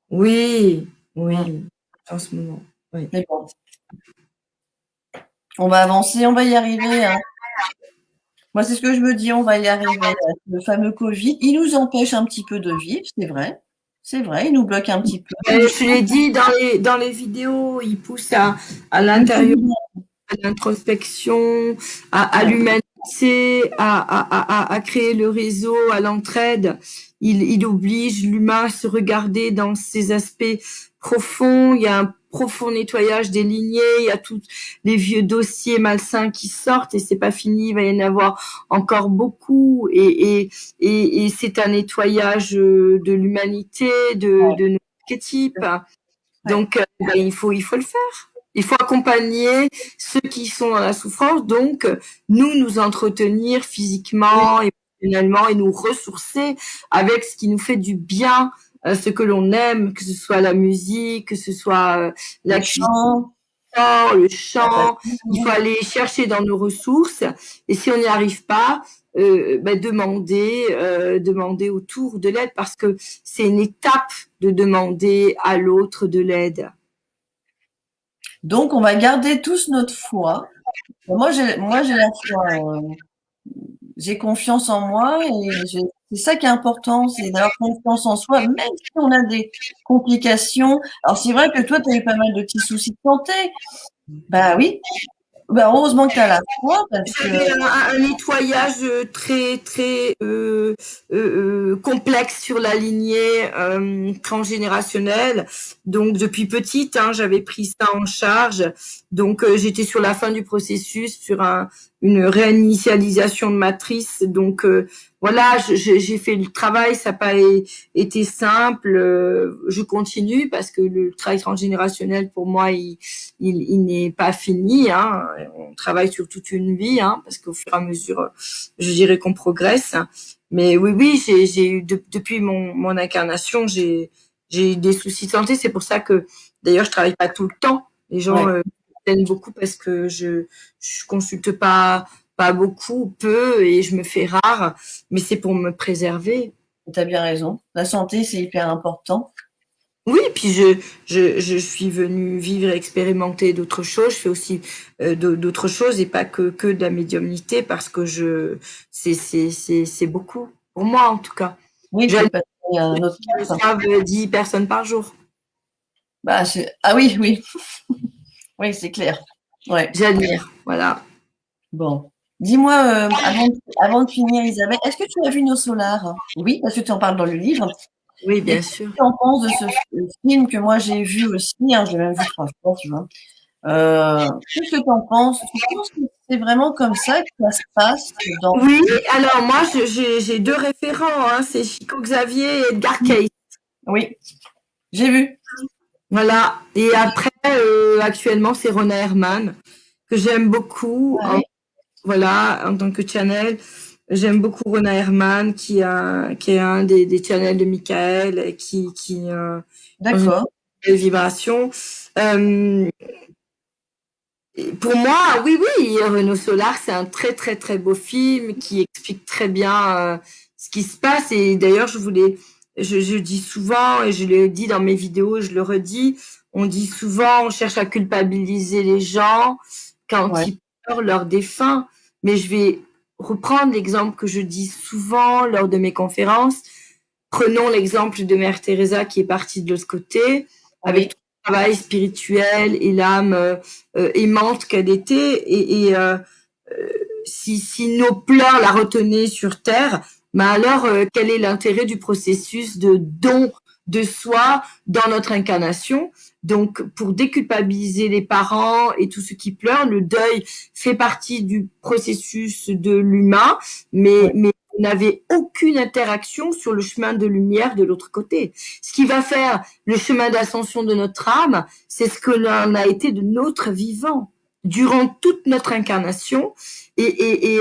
Oui, oui, en ce moment. Oui. Mais bon. On va avancer, on va y arriver. Hein. Moi, c'est ce que je me dis, on va y arriver. Le fameux Covid, il nous empêche un petit peu de vivre, c'est vrai. C'est vrai, il nous bloque un petit peu. Je l'ai dit dans les vidéos, il pousse à l'intérieur, à l'introspection, à l'humanité, à créer le réseau, à l'entraide. Il oblige l'humain à se regarder dans ses aspects profonds. Il y a un profond nettoyage des lignées. Il y a tous les vieux dossiers malsains qui sortent et c'est pas fini. Il va y en avoir encore beaucoup et c'est un nettoyage de l'humanité, de nos archétypes. Donc, ben, il faut le faire. Il faut accompagner ceux qui sont dans la souffrance, donc nous entretenir physiquement, émotionnellement et nous ressourcer avec ce qui nous fait du bien, ce que l'on aime, que ce soit la musique, que ce soit la cuisine, le chant. Il faut aller chercher dans nos ressources et si on n'y arrive pas, ben demander autour de l'aide parce que c'est une étape de demander à l'autre de l'aide. Donc, on va garder tous notre foi. Moi, j'ai la foi. J'ai confiance en moi et c'est ça qui est important, c'est d'avoir confiance en soi, même si on a des complications. Alors, c'est vrai que toi, tu as eu pas mal de petits soucis de santé. Bah oui. Bah, heureusement que tu as la foi parce que. J'avais un nettoyage très complexe sur la lignée transgénérationnelle. Donc depuis petite, hein, j'avais pris ça en charge. Donc j'étais sur la fin du processus, sur une réinitialisation de matrice. Donc voilà, j'ai fait le travail, ça n'a pas été simple. Je continue parce que le travail transgénérationnel pour moi, il n'est pas fini. Hein. On travaille sur toute une vie, hein, parce qu'au fur et à mesure, je dirais qu'on progresse. Mais oui, j'ai eu depuis mon incarnation, j'ai eu des soucis de santé. C'est pour ça que d'ailleurs je travaille pas tout le temps. Les gens m'aiment beaucoup parce que je consulte pas beaucoup, peu, et je me fais rare. Mais c'est pour me préserver. Tu as bien raison. La santé, c'est hyper important. Oui, puis je suis venue vivre et expérimenter d'autres choses. Je fais aussi d'autres choses et pas que de la médiumnité parce que c'est beaucoup pour moi en tout cas. Oui, tu es passé à un autre Je cap. reçois 10 personnes par jour. Bah, ah oui, oui. Oui, c'est clair. Ouais. J'admire, voilà. Bon. Dis-moi, avant de finir, Isabelle, est-ce que tu as vu Nos Solars? Oui, parce que tu en parles dans le livre. Oui, Et bien qu'est-ce sûr. que tu en penses de ce film que moi j'ai vu aussi, hein, je l'ai même vu 3 fois, tu vois. Qu'est-ce que tu en penses? Tu penses que c'est vraiment comme ça que ça se passe dans... Oui, alors moi j'ai deux référents, hein, c'est Chico Xavier et Edgar Cayce. Oui, j'ai vu. Voilà. Et après, actuellement, c'est Rona Herman que j'aime beaucoup. Ah oui, Voilà, en tant que channel. J'aime beaucoup Rona Herman, qui est un des channels de Michael, qui dans une d'accord. vibration. Euh, pour moi, oui, Renault Solar, c'est un très beau film qui explique très bien ce qui se passe. Et d'ailleurs, je dis souvent, et je le dis dans mes vidéos, je le redis, on dit souvent, on cherche à culpabiliser les gens quand Ouais, ils pleurent leurs défunts. Mais je vais reprendre l'exemple que je dis souvent lors de mes conférences. Prenons l'exemple de Mère Teresa qui est partie de l'autre côté, avec oui, tout le travail spirituel et l'âme aimante qu'elle était. Si nos pleurs la retenaient sur terre, mais alors quel est l'intérêt du processus de don de soi dans notre incarnation? Donc, pour déculpabiliser les parents et tous ceux qui pleurent, le deuil fait partie du processus de l'humain, ouais. mais vous n'avez aucune interaction sur le chemin de lumière de l'autre côté. Ce qui va faire le chemin d'ascension de notre âme, c'est ce que l'on a été de notre vivant durant toute notre incarnation, et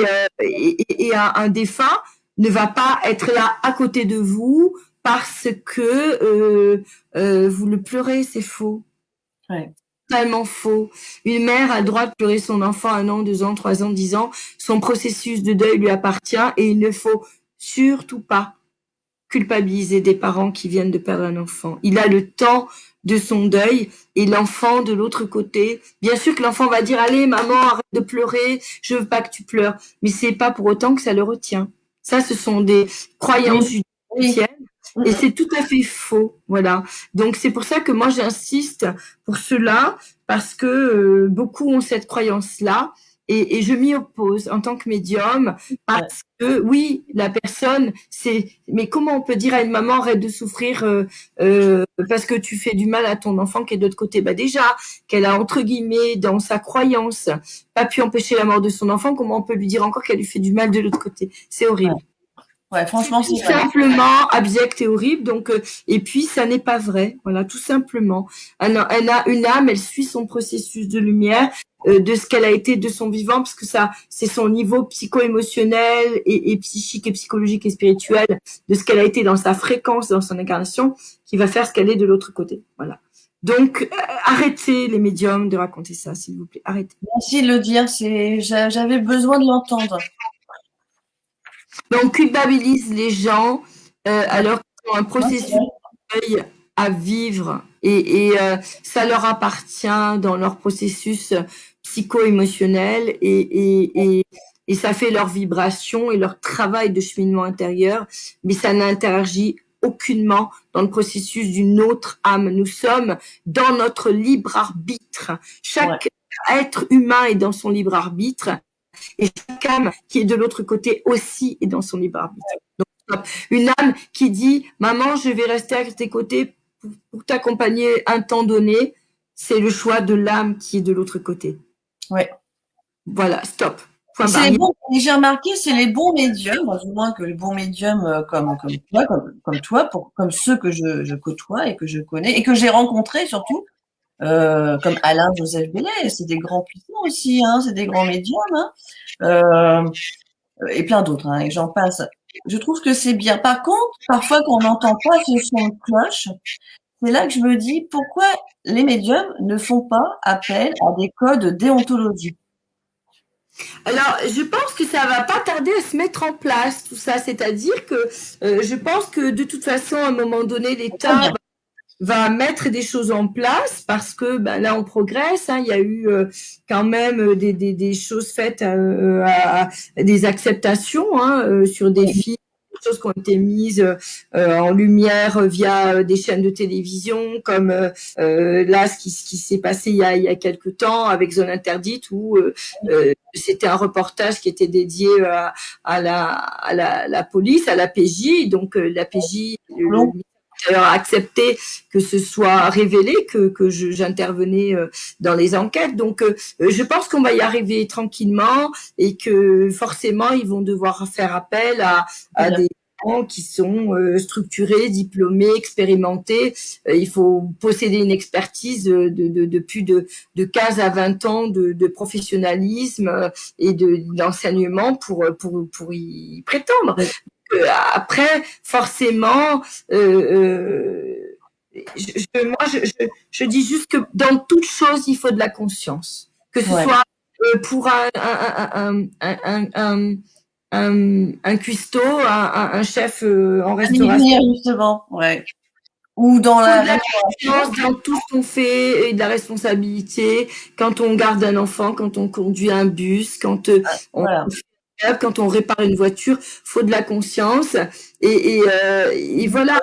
un défunt ne va pas être là à côté de vous parce que vous le pleurez, c'est faux. Ouais. Totalement faux. Une mère a le droit de pleurer son enfant 1 an, 2 ans, 3 ans, 10 ans. Son processus de deuil lui appartient et il ne faut surtout pas culpabiliser des parents qui viennent de perdre un enfant. Il a le temps de son deuil et l'enfant de l'autre côté. Bien sûr que l'enfant va dire allez maman arrête de pleurer, je veux pas que tu pleures, mais c'est pas pour autant que ça le retient. Ça, ce sont des croyances Oui. judéo-chrétiennes. Et c'est tout à fait faux, voilà. Donc c'est pour ça que moi j'insiste pour cela, parce que beaucoup ont cette croyance-là, et je m'y oppose en tant que médium, parce que oui, la personne, mais comment on peut dire à une maman arrête de souffrir parce que tu fais du mal à ton enfant qui est de l'autre côté? Bah déjà, qu'elle a entre guillemets dans sa croyance pas pu empêcher la mort de son enfant, comment on peut lui dire encore qu'elle lui fait du mal de l'autre côté? C'est horrible. Ouais, franchement, C'est c'est tout vrai. simplement abject et horrible. Donc, et puis ça n'est pas vrai. Voilà, tout simplement. Elle a une âme, elle suit son processus de lumière, de ce qu'elle a été de son vivant, parce que ça, c'est son niveau psycho-émotionnel et psychique et psychologique et spirituel, de ce qu'elle a été dans sa fréquence, dans son incarnation, qui va faire ce qu'elle est de l'autre côté. Voilà. Donc, arrêtez les médiums de raconter ça, s'il vous plaît. Arrêtez. Merci de le dire. J'avais besoin de l'entendre. Donc, on culpabilise les gens alors qu'ils ont un processus de deuil à vivre, et ça leur appartient dans leur processus psycho-émotionnel, et ça fait leur vibration et leur travail de cheminement intérieur, mais ça n'interagit aucunement dans le processus d'une autre âme. Nous sommes dans notre libre arbitre. Chaque être humain est dans son libre arbitre, et chaque âme qui est de l'autre côté aussi est dans son libre arbitre. Donc, une âme qui dit « Maman, je vais rester à tes côtés pour t'accompagner un temps donné », c'est le choix de l'âme qui est de l'autre côté. Ouais. Voilà, stop. Et j'ai remarqué, c'est les bons médiums, du moins que les bons médiums comme toi, comme ceux que je côtoie et que je connais et que j'ai rencontrés surtout, comme Alain Joseph Bellet, c'est des grands puissants aussi, hein, c'est des grands médiums, hein, et plein d'autres, hein, et j'en passe. Je trouve que c'est bien. Par contre, parfois quand on n'entend pas ce son de cloche, c'est là que je me dis pourquoi les médiums ne font pas appel à des codes déontologiques. Alors, je pense que ça va pas tarder à se mettre en place, tout ça. C'est-à-dire que je pense que de toute façon, à un moment donné, l'État va mettre des choses en place, parce que ben, là on progresse, hein. Il y a eu quand même des choses faites, des acceptations, hein, sur des films, des choses qui ont été mises en lumière via des chaînes de télévision, comme là ce qui s'est passé il y a quelque temps avec Zone Interdite, où c'était un reportage qui était dédié à la police, à la PJ. Donc la PJ, a accepté que ce soit révélé, que j'intervenais dans les enquêtes. Donc, je pense qu'on va y arriver tranquillement, et que forcément, ils vont devoir faire appel à des gens qui sont structurés, diplômés, expérimentés. Il faut posséder une expertise de plus de 15 à 20 ans de professionnalisme et d'enseignement pour y prétendre. Après, forcément, je dis juste que dans toute chose, il faut de la conscience. Que ce soit pour un cuistot, un chef en restauration. Justement, ouais. Ou dans la conscience dans tout ce qu'on fait, et de la responsabilité. Quand on garde un enfant, quand on conduit un bus, quand quand on répare une voiture, faut de la conscience, et voilà.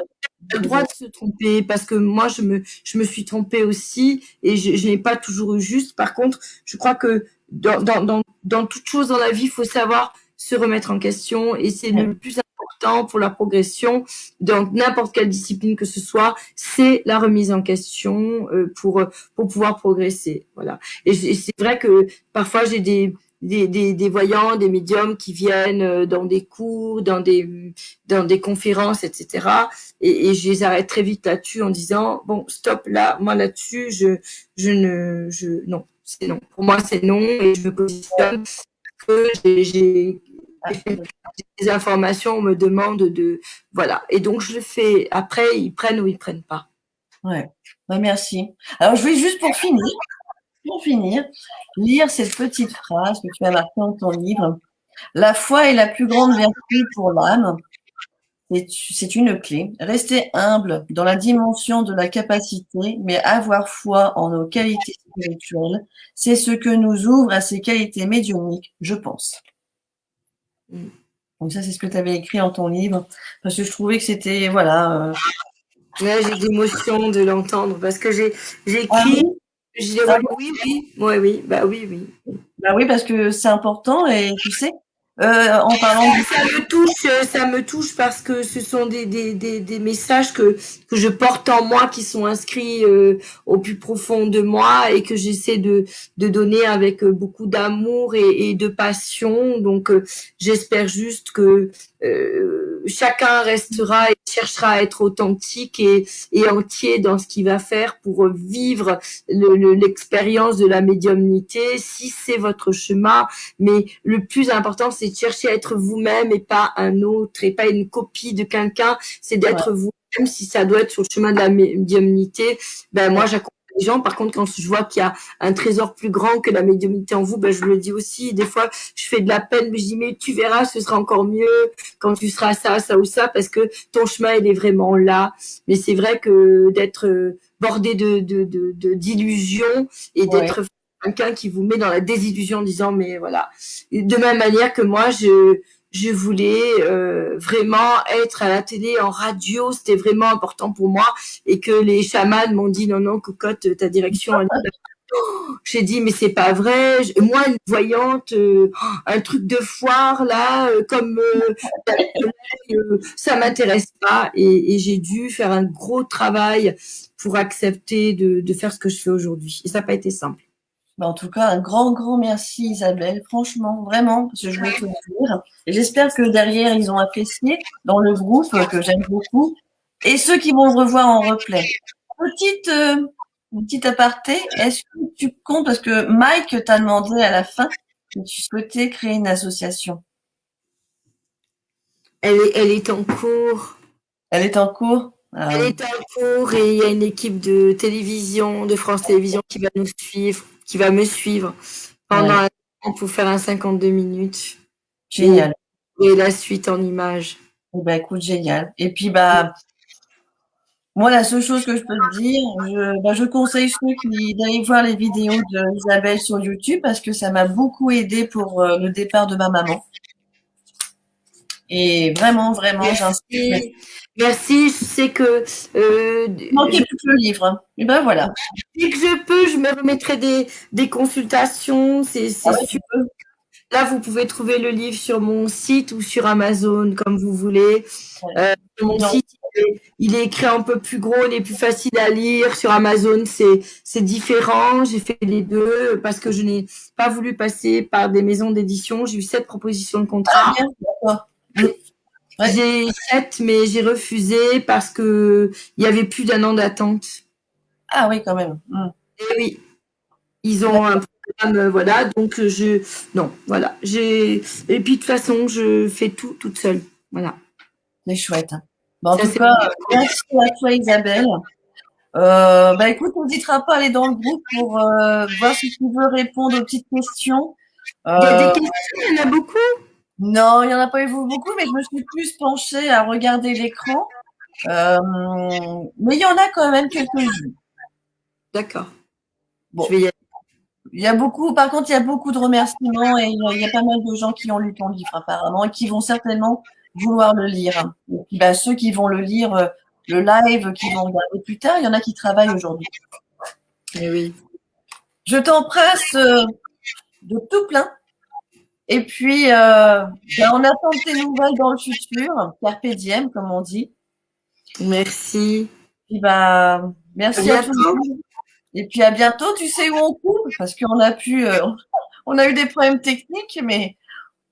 On a le droit de se tromper, parce que moi je me suis trompée aussi, et je n'ai pas toujours eu juste. Par contre, je crois que dans toute chose dans la vie, il faut savoir se remettre en question, et c'est le plus important pour la progression. Donc n'importe quelle discipline que ce soit, c'est la remise en question pour pouvoir progresser. Voilà. Et c'est vrai que parfois j'ai des voyants, des médiums qui viennent dans des cours, dans des conférences, etc. Et je les arrête très vite là-dessus en disant bon, stop là, moi là-dessus, non, c'est non. Pour moi, c'est non et je me positionne que j'ai Ah, des informations, on me demande de voilà. Et donc je le fais. Après, ils prennent ou ils prennent pas. ouais. Ouais, merci. Alors, je vais juste pour finir, lire cette petite phrase que tu as marquée dans ton livre. La foi est la plus grande vertu pour l'âme. C'est une clé. Rester humble dans la dimension de la capacité, mais avoir foi en nos qualités spirituelles, c'est ce que nous ouvre à ces qualités médiumniques, je pense. Mm. Donc ça, c'est ce que tu avais écrit dans ton livre, parce que je trouvais que c'était, voilà. Ouais, j'ai d'émotion de l'entendre parce que j'ai Ah écrit, oui, ah oui, oui, ouais, oui, bah oui, oui. bah oui, parce que c'est important et tu sais, en parlant du... Ça me touche parce que ce sont des messages que je porte en moi, qui sont inscrits au plus profond de moi et que j'essaie de donner avec beaucoup d'amour et de passion. Donc, j'espère juste que chacun restera et cherchera à être authentique et entier dans ce qu'il va faire pour vivre l'expérience de la médiumnité, si c'est votre chemin. Mais le plus important, c'est de chercher à être vous-même et pas un autre, et pas une copie de quelqu'un. C'est Ouais, d'être vous-même. Si ça doit être sur le chemin de la médiumnité, ben moi ouais, j'accompagne les gens. Par contre, quand je vois qu'il y a un trésor plus grand que la médiumnité en vous, ben je le dis aussi. Des fois, je fais de la peine, mais je dis mais tu verras, ce sera encore mieux quand tu seras ça, ça ou ça, parce que ton chemin il est vraiment là. Mais c'est vrai que d'être bordé d'illusions et ouais. d'être quelqu'un qui vous met dans la désillusion en disant mais voilà. De même manière que moi je voulais vraiment être à la télé, en radio, c'était vraiment important pour moi et que les chamans m'ont dit non non cocotte, ta direction elle est là. J'ai dit mais c'est pas vrai, moi une voyante, un truc de foire là, comme ça m'intéresse pas et j'ai dû faire un gros travail pour accepter de faire ce que je fais aujourd'hui et ça n'a pas été simple. Bah, en tout cas, un grand, grand merci Isabelle, franchement, vraiment, parce que je voulais te le dire. Et j'espère que derrière, ils ont apprécié dans le groupe que j'aime beaucoup. Et ceux qui vont le revoir en replay. Petite, une petite aparté, est-ce que tu comptes, parce que Mike t'a demandé à la fin que tu souhaitais créer une association. Elle est en cours. Elle est en cours? Ah Elle oui. est en cours et il y a une équipe de télévision, de France Télévisions qui va nous suivre, qui va me suivre pendant Ouais, un temps pour faire un 52 minutes et, génial. et la suite en images. Eh ben, écoute, génial. Et puis, bah, moi, la seule chose que je peux te dire, je conseille ceux qui d'aller voir les vidéos d'Isabelle sur YouTube parce que ça m'a beaucoup aidé pour le départ de ma maman. Et vraiment, vraiment, j'insiste. Merci. Merci. Je sais que Il manquait plus que le livre, hein. Et ben voilà. dès que je peux, je me remettrai des consultations. Ah C'est ouais, sûr. tu peux. Là, vous pouvez trouver le livre sur mon site ou sur Amazon, comme vous voulez. Ouais. Sur mon Non. site, il est écrit un peu plus gros, il est plus facile à lire. Sur Amazon, c'est différent. J'ai fait les deux parce que je n'ai pas voulu passer par des maisons d'édition. J'ai eu 7 propositions de Ah contrat. bien, d'accord. Ouais. J'ai 7, mais j'ai refusé parce que il y avait plus d'un an d'attente. Ah oui, quand même. Et oui, ils ont un D'accord. programme, voilà. Donc non, voilà. Et puis de toute façon, je fais tout toute seule. Voilà. C'est chouette, hein. Bon, en Ça, tout c'est cas, merci à toi, Isabelle. Bah écoute, on n'hésitera pas à aller dans le groupe pour voir si tu veux répondre aux petites questions. Il y a des Euh, questions, il y en a beaucoup. non, il n'y en a pas eu beaucoup, mais je me suis plus penchée à regarder l'écran. Euh, mais il y en a quand même quelques-unes. D'accord. Je Bon, vais y aller. il y a beaucoup, par contre, il y a beaucoup de remerciements et il y a pas mal de gens qui ont lu ton livre apparemment et qui vont certainement vouloir le lire. Et puis, bah, ceux qui vont le lire, le live, qui vont regarder plus tard, il y en a qui travaillent aujourd'hui. Mais oui. Je t'embrasse de tout plein. Et puis, ben, on attend de tes nouvelles dans le futur, carpe diem, comme on dit. Merci. Puis, bah, À merci à tous. bientôt. Et puis à bientôt. Tu sais où on coupe parce qu'on a pu, On a eu des problèmes techniques, mais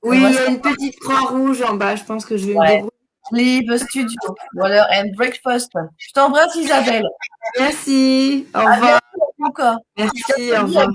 Oui, il y a une petite croix rouge en bas. Je pense que je vais me débrouiller. Live Studio. Voilà, and breakfast. Je t'embrasse, Isabelle. Merci. Au À revoir. bientôt encore. Merci. Au revoir.